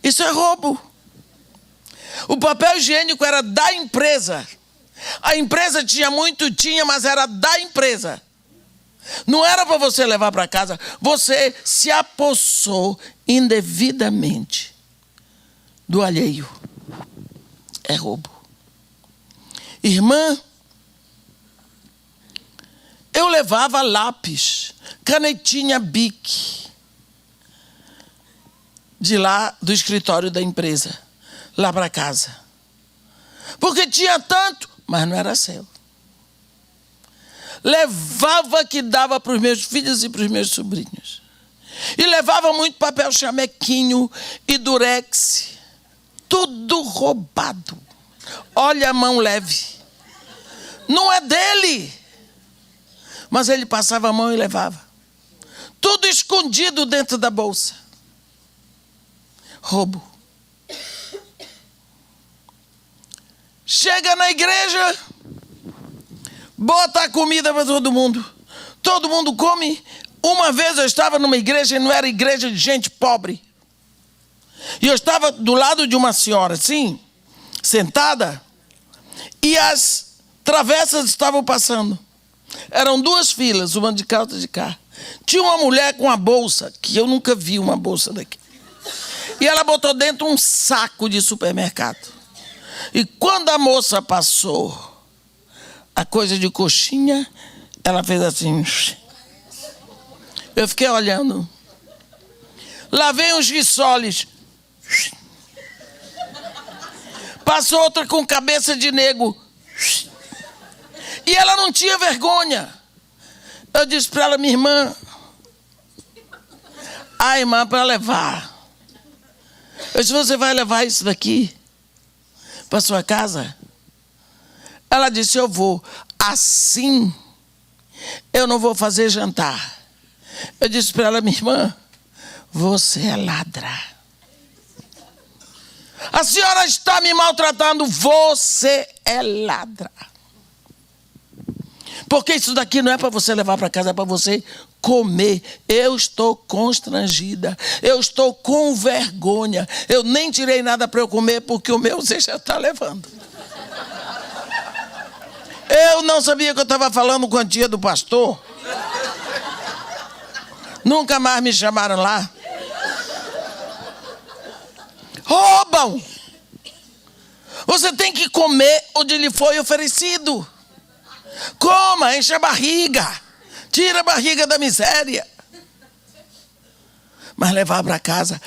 Isso é roubo. O papel higiênico era da empresa. A empresa tinha muito, mas era da empresa. Não era para você levar para casa. Você se apossou indevidamente do alheio. É roubo. Irmã, eu levava lápis, canetinha Bic, de lá do escritório da empresa, lá para casa. Porque tinha tanto, mas não era seu. Levava que dava para os meus filhos e para os meus sobrinhos. E levava muito papel chamequinho e durex. Tudo roubado. Olha a mão leve. Não é dele. Mas ele passava a mão e levava. Tudo escondido dentro da bolsa. Roubo. Chega na igreja, bota a comida para todo mundo. Todo mundo come. Uma vez eu estava numa igreja e não era igreja de gente pobre. E eu estava do lado de uma senhora, assim, sentada, e as travessas estavam passando. Eram 2 filas, uma de cá, outra de cá. Tinha uma mulher com uma bolsa, que eu nunca vi uma bolsa daqui. E ela botou dentro um saco de supermercado. E quando a moça passou a coisa de coxinha, ela fez assim. Eu fiquei olhando. Lá vem os risoles. Passou outra com cabeça de nego. E ela não tinha vergonha. Eu disse para ela, minha irmã, a irmã para levar. Eu disse, você vai levar isso daqui para sua casa? Ela disse, eu vou. Assim, eu não vou fazer jantar. Eu disse para ela, minha irmã, você é ladra. A senhora está me maltratando, você é ladra. Porque isso daqui não é para você levar para casa, é para você comer. Eu estou constrangida, eu estou com vergonha. Eu nem tirei nada para eu comer, porque o meu você já está levando. Eu não sabia que eu estava falando com a tia do pastor. Nunca mais me chamaram lá. Roubam. Você tem que comer onde lhe foi oferecido. Coma, enche a barriga. Tira a barriga da miséria. Mas levar para casa.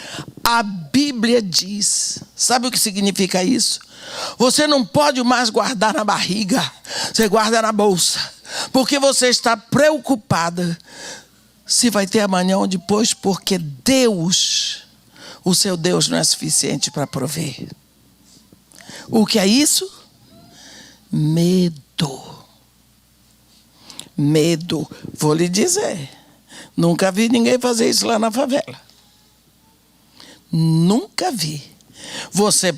A Bíblia diz. Sabe o que significa isso? Você não pode mais guardar na barriga. Você guarda na bolsa. Porque você está preocupada se vai ter amanhã ou depois. Porque Deus, o seu Deus, não é suficiente para prover. O que é isso? Medo. Medo. Vou lhe dizer. Nunca vi ninguém fazer isso lá na favela. Nunca vi. Você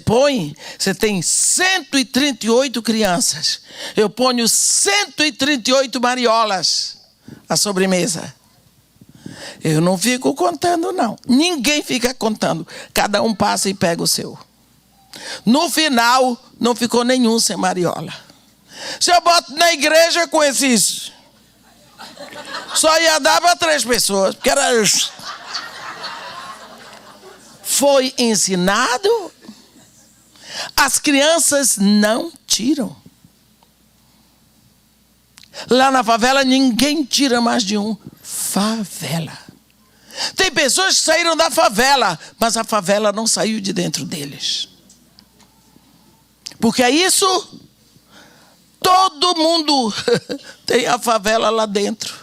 tem 138 crianças. Eu ponho 138 mariolas à sobremesa. Eu não fico contando, não. Ninguém fica contando. Cada um passa e pega o seu. No final, não ficou nenhum sem mariola. Se eu boto na igreja com esses, só ia dar para 3 pessoas. Porque era... Foi ensinado. As crianças não tiram. Lá na favela, ninguém tira mais de um. Favela. Tem pessoas que saíram da favela, mas a favela não saiu de dentro deles. Porque é isso, todo mundo tem a favela lá dentro.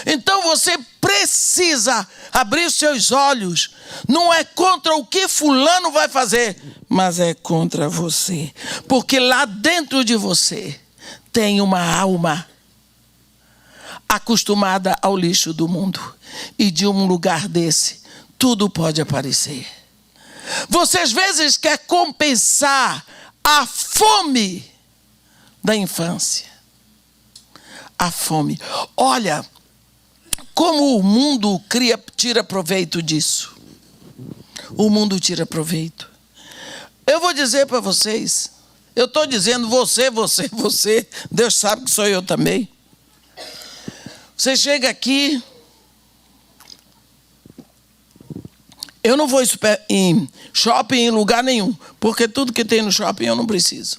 Então você precisa abrir os seus olhos. Não é contra o que fulano vai fazer, mas é contra você. Porque lá dentro de você tem uma alma acostumada ao lixo do mundo. E de um lugar desse, tudo pode aparecer. Você às vezes quer compensar a fome da infância. A fome. Olha, como o mundo tira proveito disso. O mundo tira proveito. Eu vou dizer para vocês, eu estou dizendo você, Deus sabe que sou eu também. Você chega aqui, eu não vou em shopping em lugar nenhum, porque tudo que tem no shopping eu não preciso.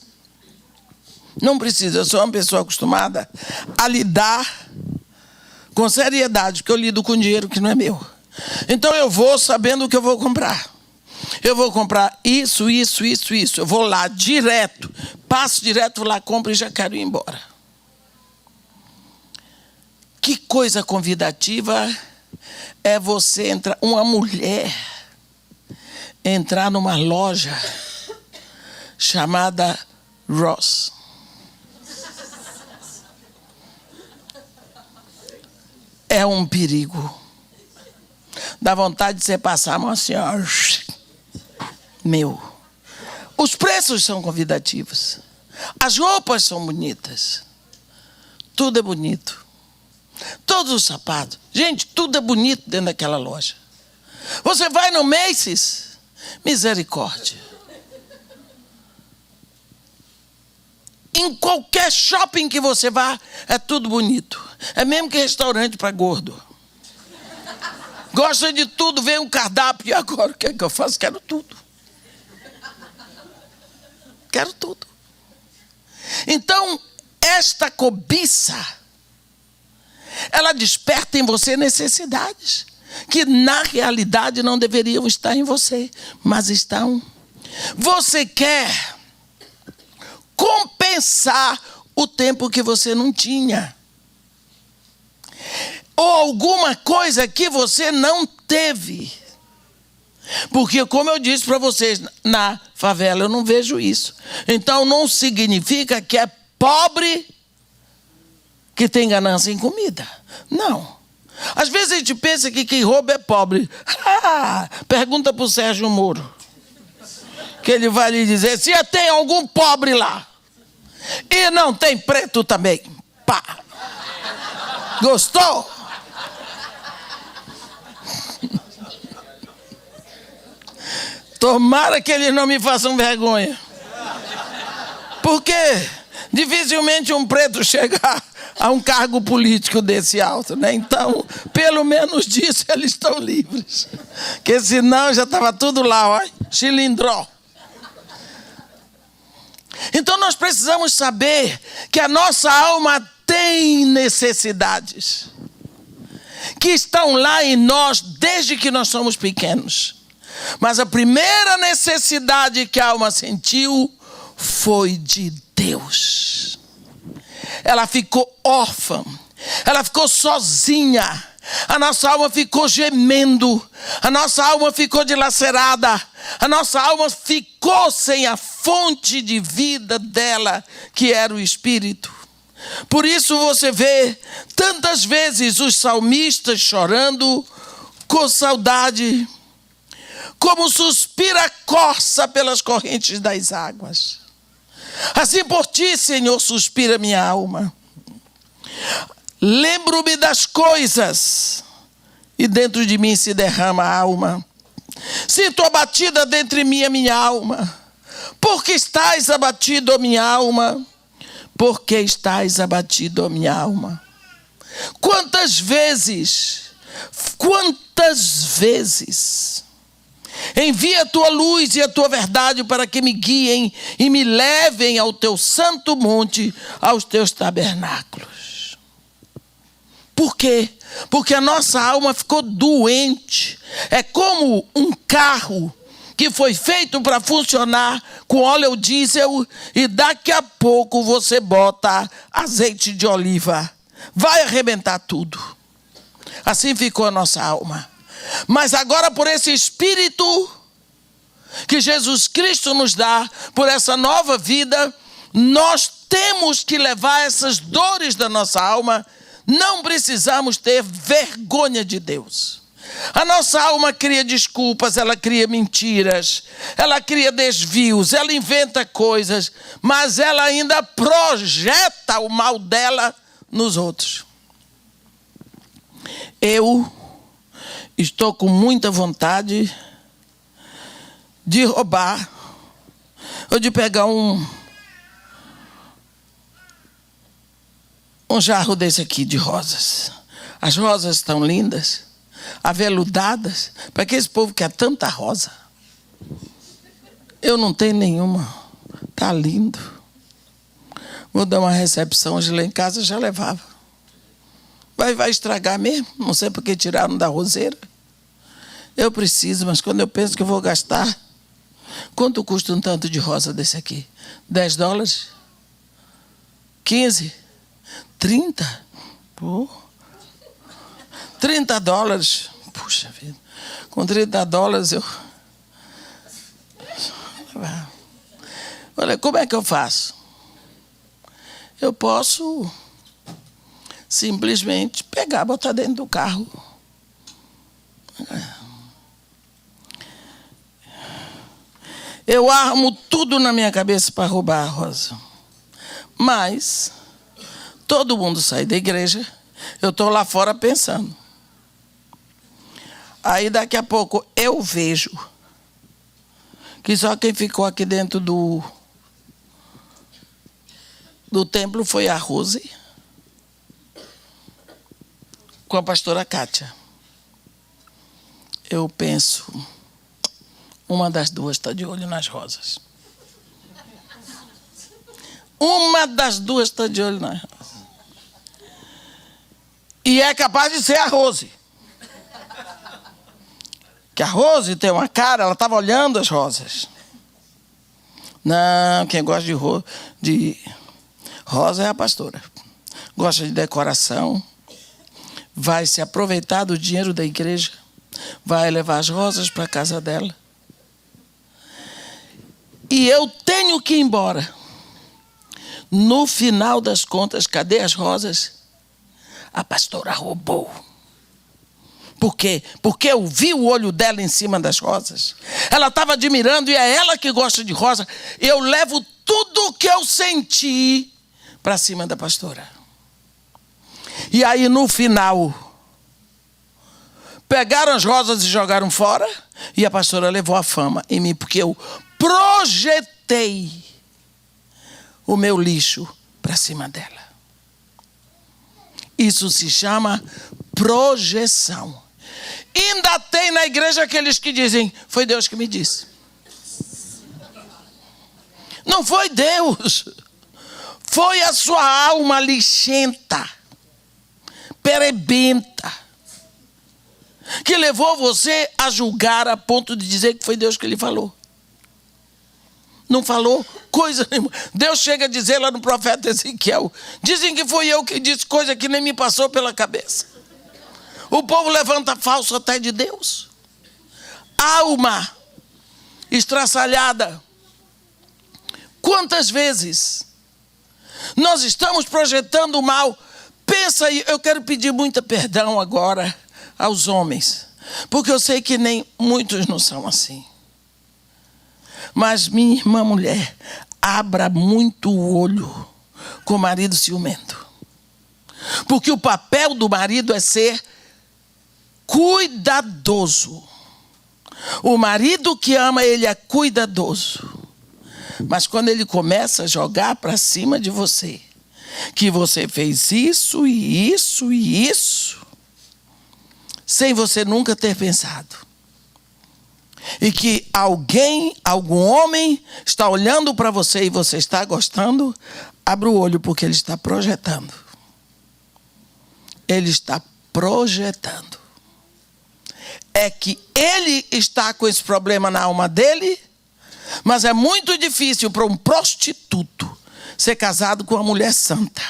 Não preciso, eu sou uma pessoa acostumada a lidar com seriedade, porque eu lido com dinheiro que não é meu. Então eu vou sabendo o que eu vou comprar. Eu vou comprar isso. Eu vou lá direto, passo direto lá, compro e já quero ir embora. Que coisa convidativa é você entrar, uma mulher entrar numa loja chamada Ross. É um perigo. Dá vontade de você passar a mão assim, ó. Meu. Os preços são convidativos. As roupas são bonitas. Tudo é bonito. Todos os sapatos. Gente, tudo é bonito dentro daquela loja. Você vai no Macy's, misericórdia. Em qualquer shopping que você vá, é tudo bonito. É mesmo que restaurante para gordo. Gosta de tudo, vem um cardápio. E agora o que é que eu faço? Quero tudo. Quero tudo. Então, esta cobiça, ela desperta em você necessidades que na realidade não deveriam estar em você, mas estão. Você quer compensar o tempo que você não tinha, ou alguma coisa que você não teve. Porque, como eu disse para vocês, na favela eu não vejo isso. Então não significa que é pobre que tem ganância em comida. Não. Às vezes a gente pensa que quem rouba é pobre. Pergunta para o Sérgio Moro, que ele vai lhe dizer se tem algum pobre lá. E não tem preto também. Pá. Gostou? Tomara que eles não me façam vergonha. Porque dificilmente um preto chega a um cargo político desse alto, né? Então, pelo menos disso eles estão livres. Porque senão já estava tudo lá, ó, chilindró. Então nós precisamos saber que a nossa alma tem necessidades que estão lá em nós desde que nós somos pequenos. Mas a primeira necessidade que a alma sentiu foi de Deus. Ela ficou órfã, ela ficou sozinha. A nossa alma ficou gemendo, a nossa alma ficou dilacerada, a nossa alma ficou sem a fonte de vida dela, que era o Espírito. Por isso você vê tantas vezes os salmistas chorando com saudade, como suspira a corça pelas correntes das águas. Assim por ti, Senhor, suspira minha alma. Lembro-me das coisas e dentro de mim se derrama a alma. Sinto abatida dentro de mim a minha alma. Por que estás abatido, ó minha alma? Por que estás abatido, ó minha alma? Quantas vezes envia a tua luz e a tua verdade para que me guiem e me levem ao teu santo monte, aos teus tabernáculos. Por quê? Porque a nossa alma ficou doente. É como um carro que foi feito para funcionar com óleo diesel e daqui a pouco você bota azeite de oliva. Vai arrebentar tudo. Assim ficou a nossa alma. Mas agora, por esse Espírito que Jesus Cristo nos dá, por essa nova vida, nós temos que levar essas dores da nossa alma. Não precisamos ter vergonha de Deus. A nossa alma cria desculpas, ela cria mentiras, ela cria desvios, ela inventa coisas, mas ela ainda projeta o mal dela nos outros. Eu estou com muita vontade de roubar ou de pegar um jarro desse aqui de rosas. As rosas estão lindas, aveludadas. Para que esse povo quer tanta rosa? Eu não tenho nenhuma. Está lindo. Vou dar uma recepção hoje lá em casa, já levava. Vai estragar mesmo. Não sei por que tiraram da roseira. Eu preciso, mas quando eu penso que eu vou gastar... Quanto custa um tanto de rosa desse aqui? $10? 15? 30? Pô. $30. Puxa vida. Com $30 eu... Olha, como é que eu faço? Eu posso simplesmente pegar, botar dentro do carro. Eu armo tudo na minha cabeça para roubar a rosa. Mas todo mundo sai da igreja. Eu estou lá fora pensando. Aí daqui a pouco eu vejo que só quem ficou aqui dentro do templo foi a Rose com a pastora Kátia. Eu penso, uma das duas está de olho nas rosas. Uma das duas está de olho nas rosas. E é capaz de ser a Rose. Que a Rose tem uma cara, ela estava olhando as rosas. Não, quem gosta de rosa é a pastora. Gosta de decoração. Vai se aproveitar do dinheiro da igreja. Vai levar as rosas para a casa dela. E eu tenho que ir embora. No final das contas, cadê as rosas? A pastora roubou. Por quê? Porque eu vi o olho dela em cima das rosas. Ela estava admirando e é ela que gosta de rosa. Eu levo tudo o que eu senti para cima da pastora. E aí no final, pegaram as rosas e jogaram fora. E a pastora levou a fama em mim, porque eu projetei o meu lixo para cima dela. Isso se chama projeção. Ainda tem na igreja aqueles que dizem, foi Deus que me disse. Não foi Deus. Foi a sua alma lixenta, perebenta, que levou você a julgar a ponto de dizer que foi Deus que lhe falou. Não falou coisa nenhuma. Deus chega a dizer lá no profeta Ezequiel, dizem que fui eu que disse coisa que nem me passou pela cabeça. O povo levanta falso até de Deus. Alma estraçalhada. Quantas vezes nós estamos projetando o mal? Pensa aí, eu quero pedir muito perdão agora aos homens, porque eu sei que nem muitos não são assim. Mas minha irmã mulher, abra muito o olho com o marido ciumento. Porque o papel do marido é ser cuidadoso. O marido que ama, ele é cuidadoso. Mas quando ele começa a jogar para cima de você, que você fez isso e isso e isso, sem você nunca ter pensado, e que algum homem está olhando para você e você está gostando, abra o olho, porque ele está projetando. Ele está projetando. É que ele está com esse problema na alma dele, mas é muito difícil para um prostituto ser casado com uma mulher santa.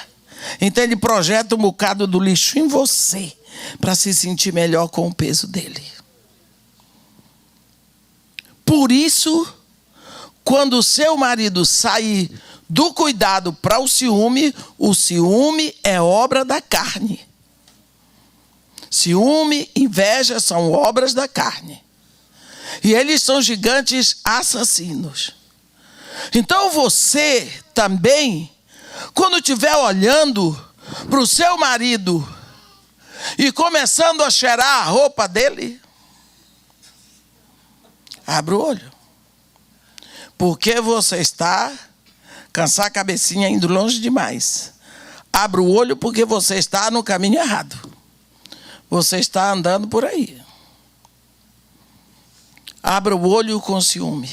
Então ele projeta um bocado do lixo em você, para se sentir melhor com o peso dele. Por isso, quando o seu marido sair do cuidado para o ciúme é obra da carne. Ciúme, inveja são obras da carne. E eles são gigantes assassinos. Então você também, quando estiver olhando para o seu marido e começando a cheirar a roupa dele, abra o olho. Porque você está cansar a cabecinha indo longe demais. Abra o olho, porque você está no caminho errado. Você está andando por aí. Abra o olho com ciúme.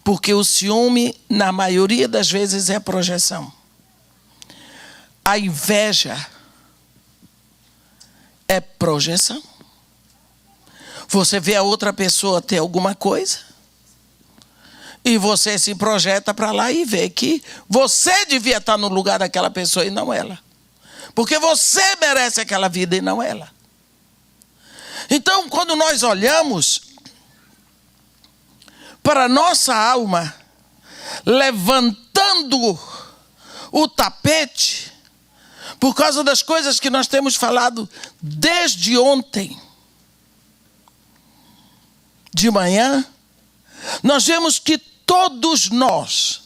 Porque o ciúme, na maioria das vezes, é projeção. A inveja é projeção. Você vê a outra pessoa ter alguma coisa e você se projeta para lá e vê que você devia estar no lugar daquela pessoa e não ela. Porque você merece aquela vida e não ela. Então, quando nós olhamos para a nossa alma, levantando o tapete, por causa das coisas que nós temos falado desde ontem, de manhã, nós vemos que todos nós,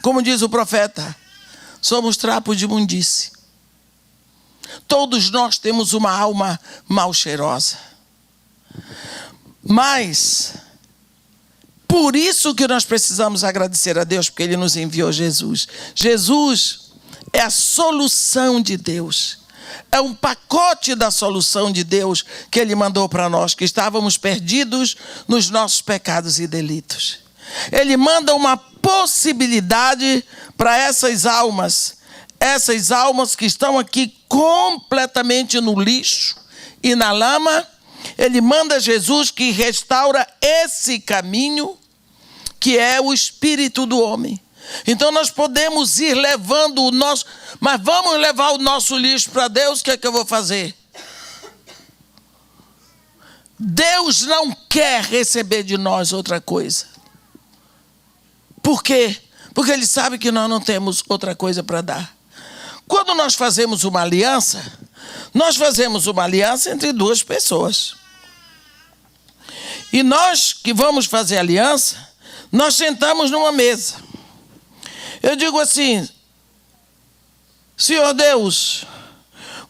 como diz o profeta, somos trapos de imundície. Todos nós temos uma alma mal cheirosa. Mas Por isso que nós precisamos agradecer a Deus, porque Ele nos enviou Jesus. Jesus é a solução de Deus. É um pacote da solução de Deus que Ele mandou para nós, que estávamos perdidos nos nossos pecados e delitos. Ele manda uma possibilidade para essas almas que estão aqui completamente no lixo e na lama. Ele manda Jesus que restaura esse caminho, que é o espírito do homem. Então nós podemos ir levando o nosso... Mas vamos levar o nosso lixo para Deus, o que é que eu vou fazer? Deus não quer receber de nós outra coisa. Por quê? Porque Ele sabe que nós não temos outra coisa para dar. Quando nós fazemos uma aliança entre duas pessoas. E nós que vamos fazer aliança, nós sentamos numa mesa. Eu digo assim: Senhor Deus,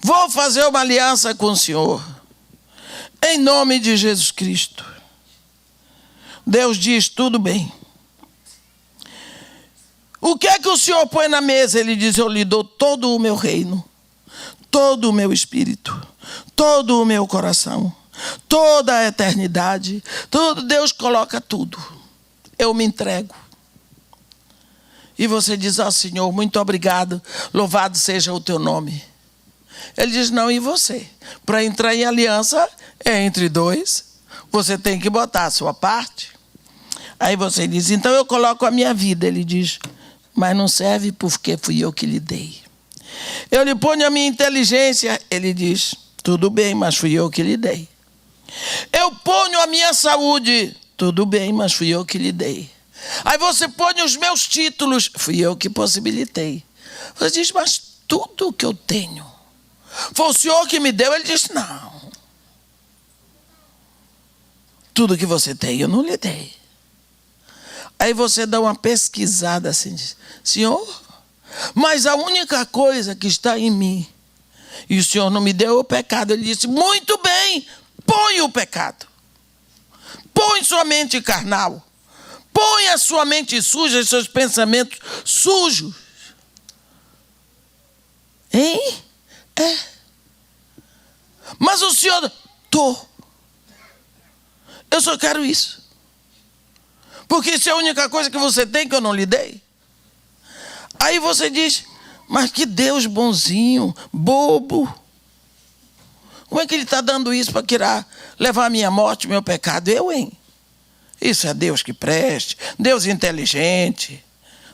vou fazer uma aliança com o Senhor, em nome de Jesus Cristo. Deus diz: tudo bem. O que é que o Senhor põe na mesa? Ele diz: eu lhe dou todo o meu reino, todo o meu espírito, todo o meu coração, toda a eternidade, tudo. Deus coloca tudo. Eu me entrego. E você diz: ó Senhor, muito obrigado, louvado seja o teu nome. Ele diz: não, e você? Para entrar em aliança é entre dois, você tem que botar a sua parte. Aí você diz: então eu coloco a minha vida. Ele diz: mas não serve porque fui eu que lhe dei. Eu lhe ponho a minha inteligência. Ele diz: tudo bem, mas fui eu que lhe dei. Eu ponho a minha saúde. Tudo bem, mas fui eu que lhe dei. Aí você põe os meus títulos. Fui eu que possibilitei. Você diz: mas tudo que eu tenho foi o Senhor que me deu. Ele diz: não. Tudo que você tem eu não lhe dei. Aí você dá uma pesquisada assim, diz: Senhor, mas a única coisa que está em mim, e o Senhor não me deu, o pecado. Ele disse: muito bem, põe o pecado. Põe sua mente carnal. Põe a sua mente suja, os seus pensamentos sujos. Hein? É. Mas o Senhor... Eu só quero isso. Porque isso é a única coisa que você tem que eu não lhe dei. Aí você diz: mas que Deus bonzinho, bobo. Como é que Ele está dando isso para querer levar a minha morte, meu pecado? Eu, hein? Isso é Deus que preste, Deus inteligente.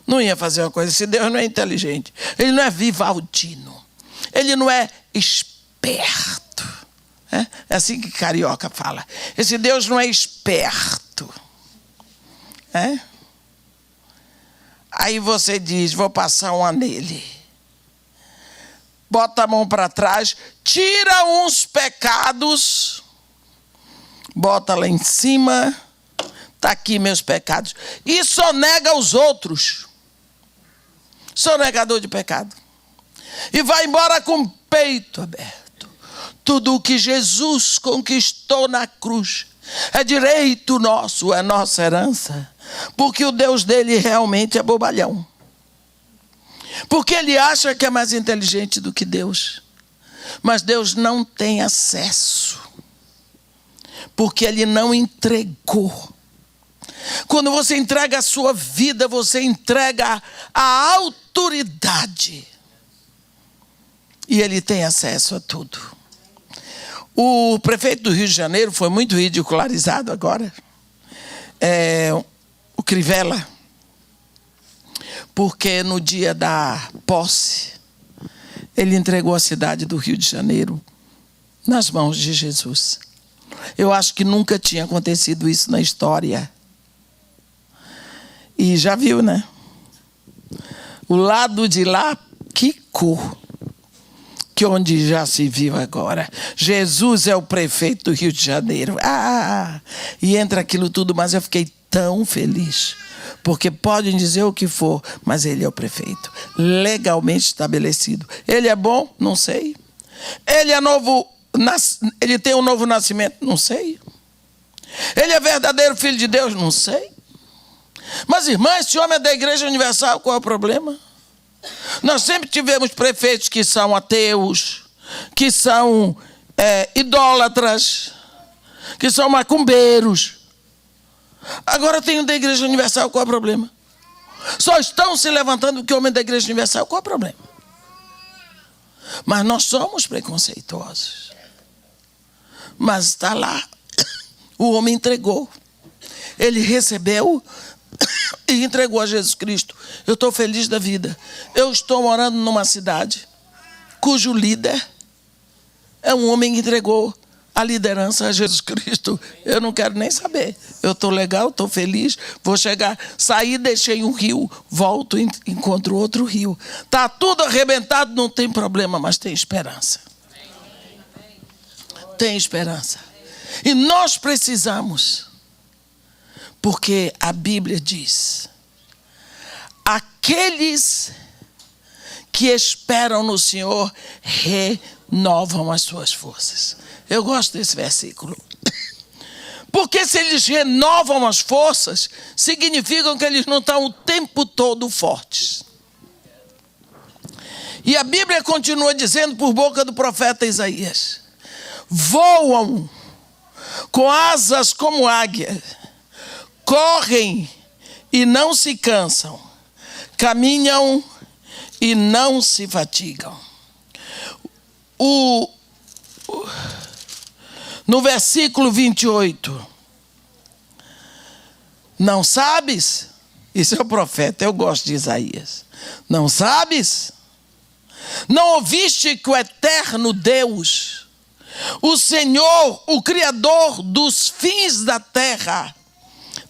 Não ia fazer uma coisa assim. Deus não é inteligente. Ele não é vivaldino. Ele não é esperto. É assim que carioca fala. Esse Deus não é esperto. Aí você diz: vou passar uma nele. Bota a mão para trás, tira uns pecados, bota lá em cima. Está aqui meus pecados. E só nega os outros. Sou negador de pecado. E vai embora com o peito aberto. Tudo o que Jesus conquistou na cruz é direito nosso, é nossa herança. Porque o Deus dele realmente é bobalhão. Porque ele acha que é mais inteligente do que Deus. Mas Deus não tem acesso. Porque ele não entregou. Quando você entrega a sua vida, você entrega a autoridade. E ele tem acesso a tudo. O prefeito do Rio de Janeiro foi muito ridicularizado agora. O Crivella. Porque no dia da posse, ele entregou a cidade do Rio de Janeiro nas mãos de Jesus. Eu acho que nunca tinha acontecido isso na história. E já viu, né? O lado de lá, que cor. Que onde já se viu agora. Jesus é o prefeito do Rio de Janeiro. E entra aquilo tudo, mas eu fiquei tão feliz. Porque podem dizer o que for, mas ele é o prefeito. Legalmente estabelecido. Ele é bom? Não sei. Ele é novo, ele tem um novo nascimento? Não sei. Ele é verdadeiro filho de Deus? Não sei. Mas, irmã, esse homem é da Igreja Universal, qual é o problema? Nós sempre tivemos prefeitos que são ateus, que são idólatras, que são macumbeiros. Agora tem um da Igreja Universal, qual é o problema? Só estão se levantando porque o homem da Igreja Universal, qual é o problema? Mas nós somos preconceituosos. Mas está lá. O homem entregou. Ele recebeu e entregou a Jesus Cristo. Eu estou feliz da vida. Eu estou morando numa cidade cujo líder é um homem que entregou a liderança a Jesus Cristo. Eu não quero nem saber. Eu estou legal, estou feliz. Vou chegar, sair, deixei um rio, volto, encontro outro rio. Está tudo arrebentado, não tem problema, mas tem esperança. Tem esperança. E nós precisamos, porque a Bíblia diz: aqueles que esperam no Senhor renovam as suas forças. Eu gosto desse versículo. Porque se eles renovam as forças, significa que eles não estão o tempo todo fortes. E a Bíblia continua dizendo por boca do profeta Isaías: voam com asas como águia, correm e não se cansam, caminham e não se fatigam. No versículo 28, não sabes? Isso é o profeta, eu gosto de Isaías. Não sabes? Não ouviste que o eterno Deus, o Senhor, o Criador dos fins da terra,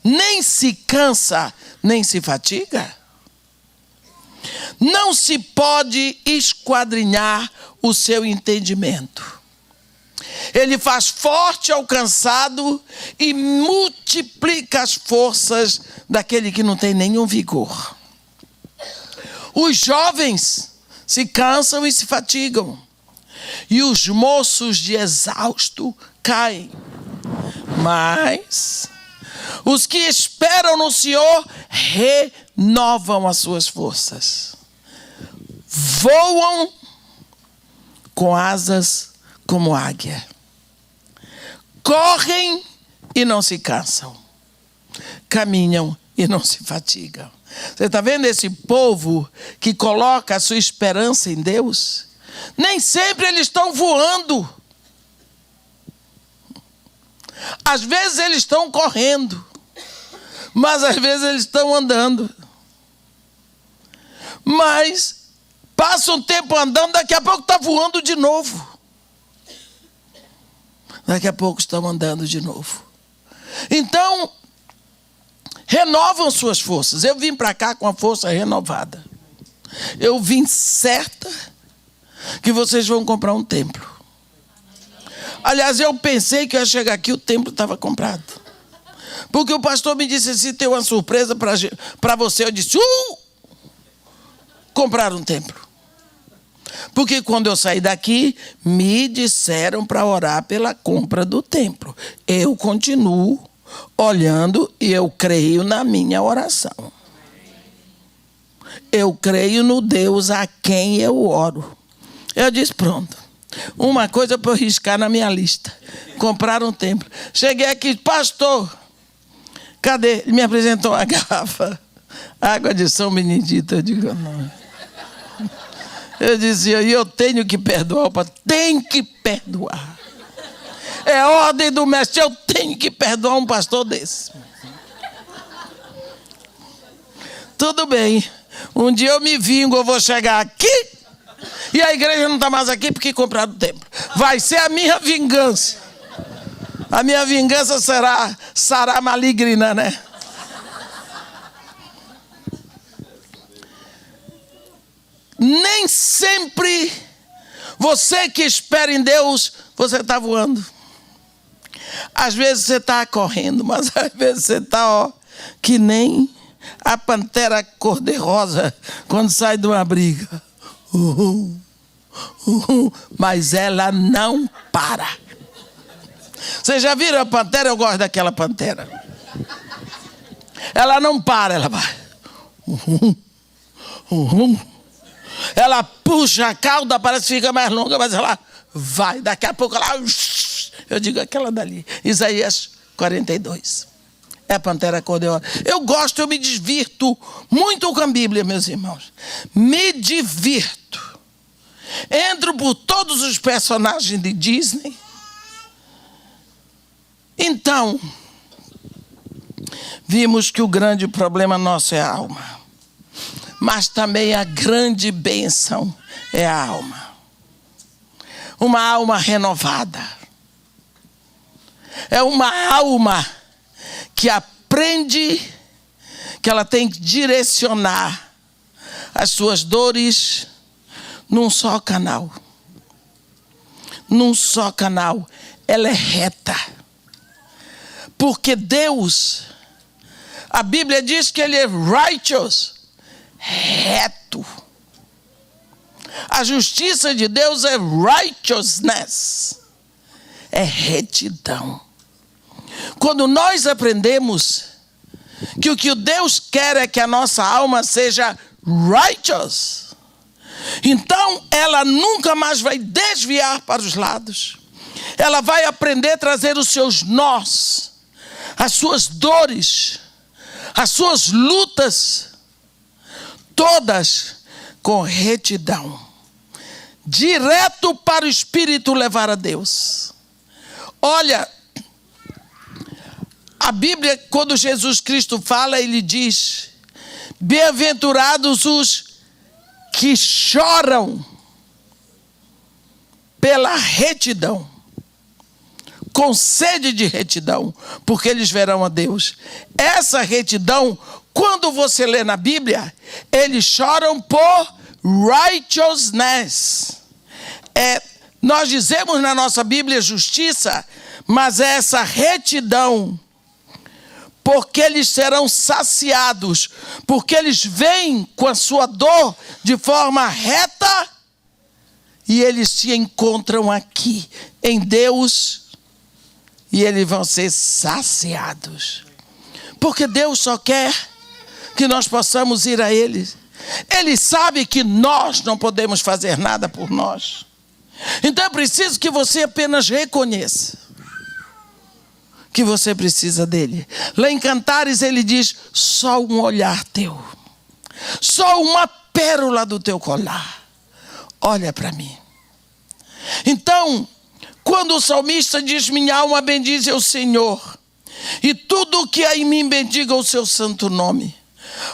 nem se cansa, nem se fatiga? Não se pode esquadrinhar o seu entendimento. Ele faz forte ao cansado e multiplica as forças daquele que não tem nenhum vigor. Os jovens se cansam e se fatigam, e os moços de exausto caem. Mas os que esperam no Senhor renovam as suas forças. Voam com asas como águia. Correm e não se cansam. Caminham e não se fatigam. Você está vendo esse povo que coloca a sua esperança em Deus? Nem sempre eles estão voando. Às vezes eles estão correndo, mas às vezes eles estão andando. Mas passa um tempo andando, daqui a pouco está voando de novo. Daqui a pouco estão andando de novo. Então, renovam suas forças. Eu vim para cá com a força renovada. Eu vim certa que vocês vão comprar um templo. Aliás, eu pensei que eu ia chegar aqui, o templo estava comprado. Porque o pastor me disse assim: tem uma surpresa para você. Eu disse: comprar um templo. Porque quando eu saí daqui, me disseram para orar pela compra do templo. Eu continuo olhando e eu creio na minha oração. Eu creio no Deus a quem eu oro. Eu disse: pronto. Uma coisa para eu riscar na minha lista: comprar um templo. Cheguei aqui: pastor, cadê? Ele me apresentou uma garrafa, água de São Benedito. Eu digo: não. Eu dizia: e eu tenho que perdoar. Tem que perdoar. É ordem do mestre, eu tenho que perdoar um pastor desse. Tudo bem. Um dia eu me vingo, eu vou chegar aqui e a igreja não está mais aqui porque compraram o templo. Vai ser a minha vingança. A minha vingança será maligna, né? Nem sempre você que espera em Deus, você está voando. Às vezes você está correndo, mas às vezes você está que nem a pantera cor-de-rosa quando sai de uma briga. Mas ela não para. Vocês já viram a pantera? Eu gosto daquela pantera. Ela não para, ela vai. Ela puxa a cauda, parece que fica mais longa, mas ela vai. Daqui a pouco ela... Eu digo aquela dali. Isaías 42. É a pantera cor-de-rosa. Eu me divirto muito com a Bíblia, meus irmãos. Me divirto. Entro por todos os personagens de Disney. Então, vimos que o grande problema nosso é a alma. Mas também a grande bênção é a alma. Uma alma renovada. É uma alma que aprende que ela tem que direcionar as suas dores num só canal. Num só canal. Ela é reta. Porque Deus, a Bíblia diz que Ele é righteous, reto. A justiça de Deus é righteousness, é retidão. Quando nós aprendemos que o que Deus quer é que a nossa alma seja righteous, então ela nunca mais vai desviar para os lados. Ela vai aprender a trazer os seus nós, as suas dores, as suas lutas, todas com retidão, direto para o Espírito levar a Deus. Olha, a Bíblia, quando Jesus Cristo fala, Ele diz: bem-aventurados os que choram pela retidão, com sede de retidão, porque eles verão a Deus. Essa retidão, quando você lê na Bíblia, eles choram por righteousness. Nós dizemos na nossa Bíblia justiça, mas é essa retidão, porque eles serão saciados, porque eles vêm com a sua dor de forma reta, e eles se encontram aqui, em Deus, e eles vão ser saciados. Porque Deus só quer que nós possamos ir a Ele. Ele sabe que nós não podemos fazer nada por nós. Então é preciso que você apenas reconheça que você precisa dele. Lá em Cantares ele diz: só um olhar teu, só uma pérola do teu colar, olha para mim. Então, quando o salmista diz: minha alma bendize ao Senhor, e tudo o que há em mim bendiga o seu santo nome.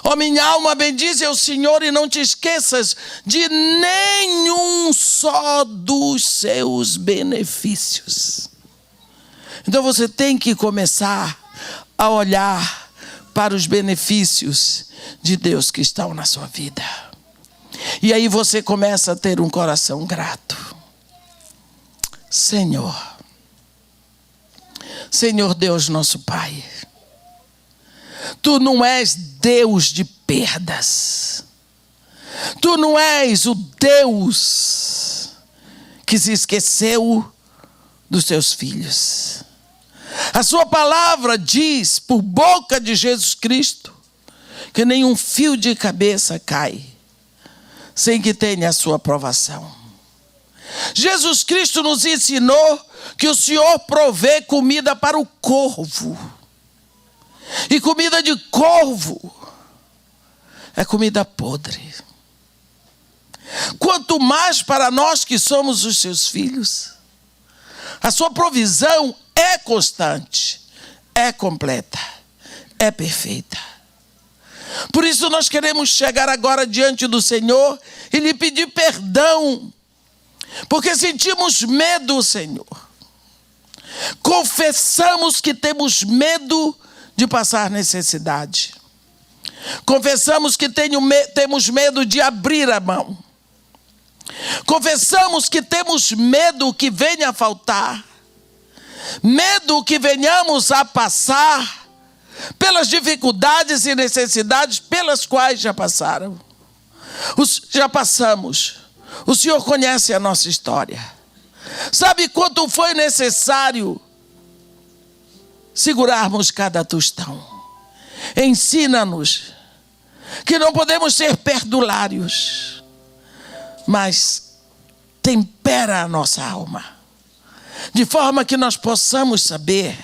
Ó minha alma, bendize ao Senhor e não te esqueças de nenhum só dos seus benefícios. Então você tem que começar a olhar para os benefícios de Deus que estão na sua vida. E aí você começa a ter um coração grato. Senhor Deus nosso Pai, Tu não és Deus de perdas. Tu não és o Deus que se esqueceu dos seus filhos. A sua palavra diz, por boca de Jesus Cristo, que nenhum fio de cabeça cai sem que tenha a sua aprovação. Jesus Cristo nos ensinou que o Senhor provê comida para o corvo. E comida de corvo é comida podre. Quanto mais para nós que somos os seus filhos. A sua provisão é constante, é completa, é perfeita. Por isso nós queremos chegar agora diante do Senhor e lhe pedir perdão, porque sentimos medo, Senhor. Confessamos que temos medo de passar necessidade. Confessamos que temos medo de abrir a mão. Confessamos que temos medo que venha a faltar. Medo que venhamos a passar pelas dificuldades e necessidades pelas quais já passamos. O Senhor conhece a nossa história. Sabe quanto foi necessário segurarmos cada tostão? Ensina-nos que não podemos ser perdulários, mas tempera a nossa alma, de forma que nós possamos saber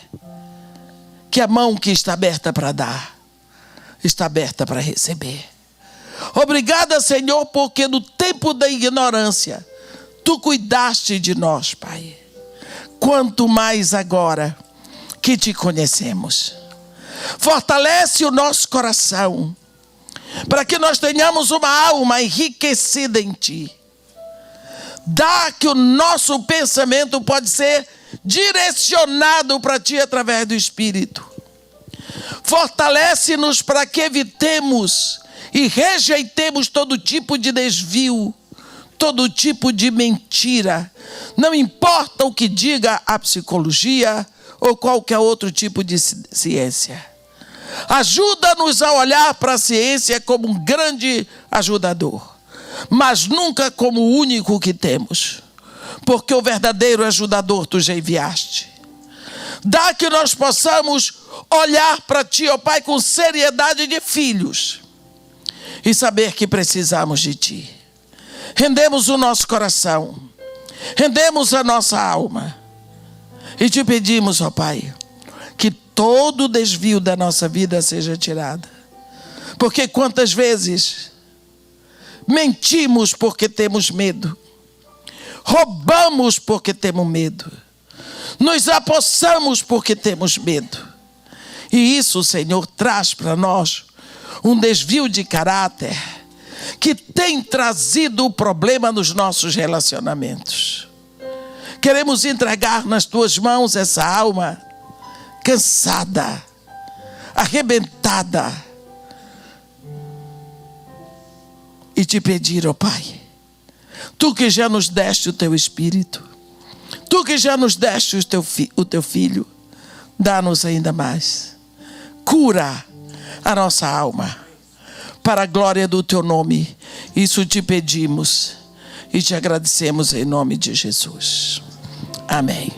que a mão que está aberta para dar, está aberta para receber. Obrigada, Senhor, porque no tempo da ignorância, Tu cuidaste de nós, Pai. Quanto mais agora que Te conhecemos. Fortalece o nosso coração, para que nós tenhamos uma alma enriquecida em Ti. Dá que o nosso pensamento pode ser direcionado para Ti através do Espírito. Fortalece-nos para que evitemos e rejeitemos todo tipo de desvio, todo tipo de mentira. Não importa o que diga a psicologia ou qualquer outro tipo de ciência. Ajuda-nos a olhar para a ciência como um grande ajudador, mas nunca como o único que temos, porque o verdadeiro ajudador Tu já enviaste. Dá que nós possamos olhar para Ti, ó Pai, com seriedade de filhos e saber que precisamos de Ti. Rendemos o nosso coração, rendemos a nossa alma e Te pedimos, ó Pai, que todo desvio da nossa vida seja tirado. Porque quantas vezes mentimos porque temos medo, roubamos porque temos medo, nos apossamos porque temos medo. E isso, Senhor, traz para nós um desvio de caráter que tem trazido o problema nos nossos relacionamentos. Queremos entregar nas Tuas mãos essa alma cansada, arrebentada, e Te pedir, ó Pai, Tu que já nos deste o Teu Espírito, Tu que já nos deste o Teu Filho, dá-nos ainda mais. Cura a nossa alma, para a glória do Teu nome. Isso Te pedimos e Te agradecemos em nome de Jesus. Amém.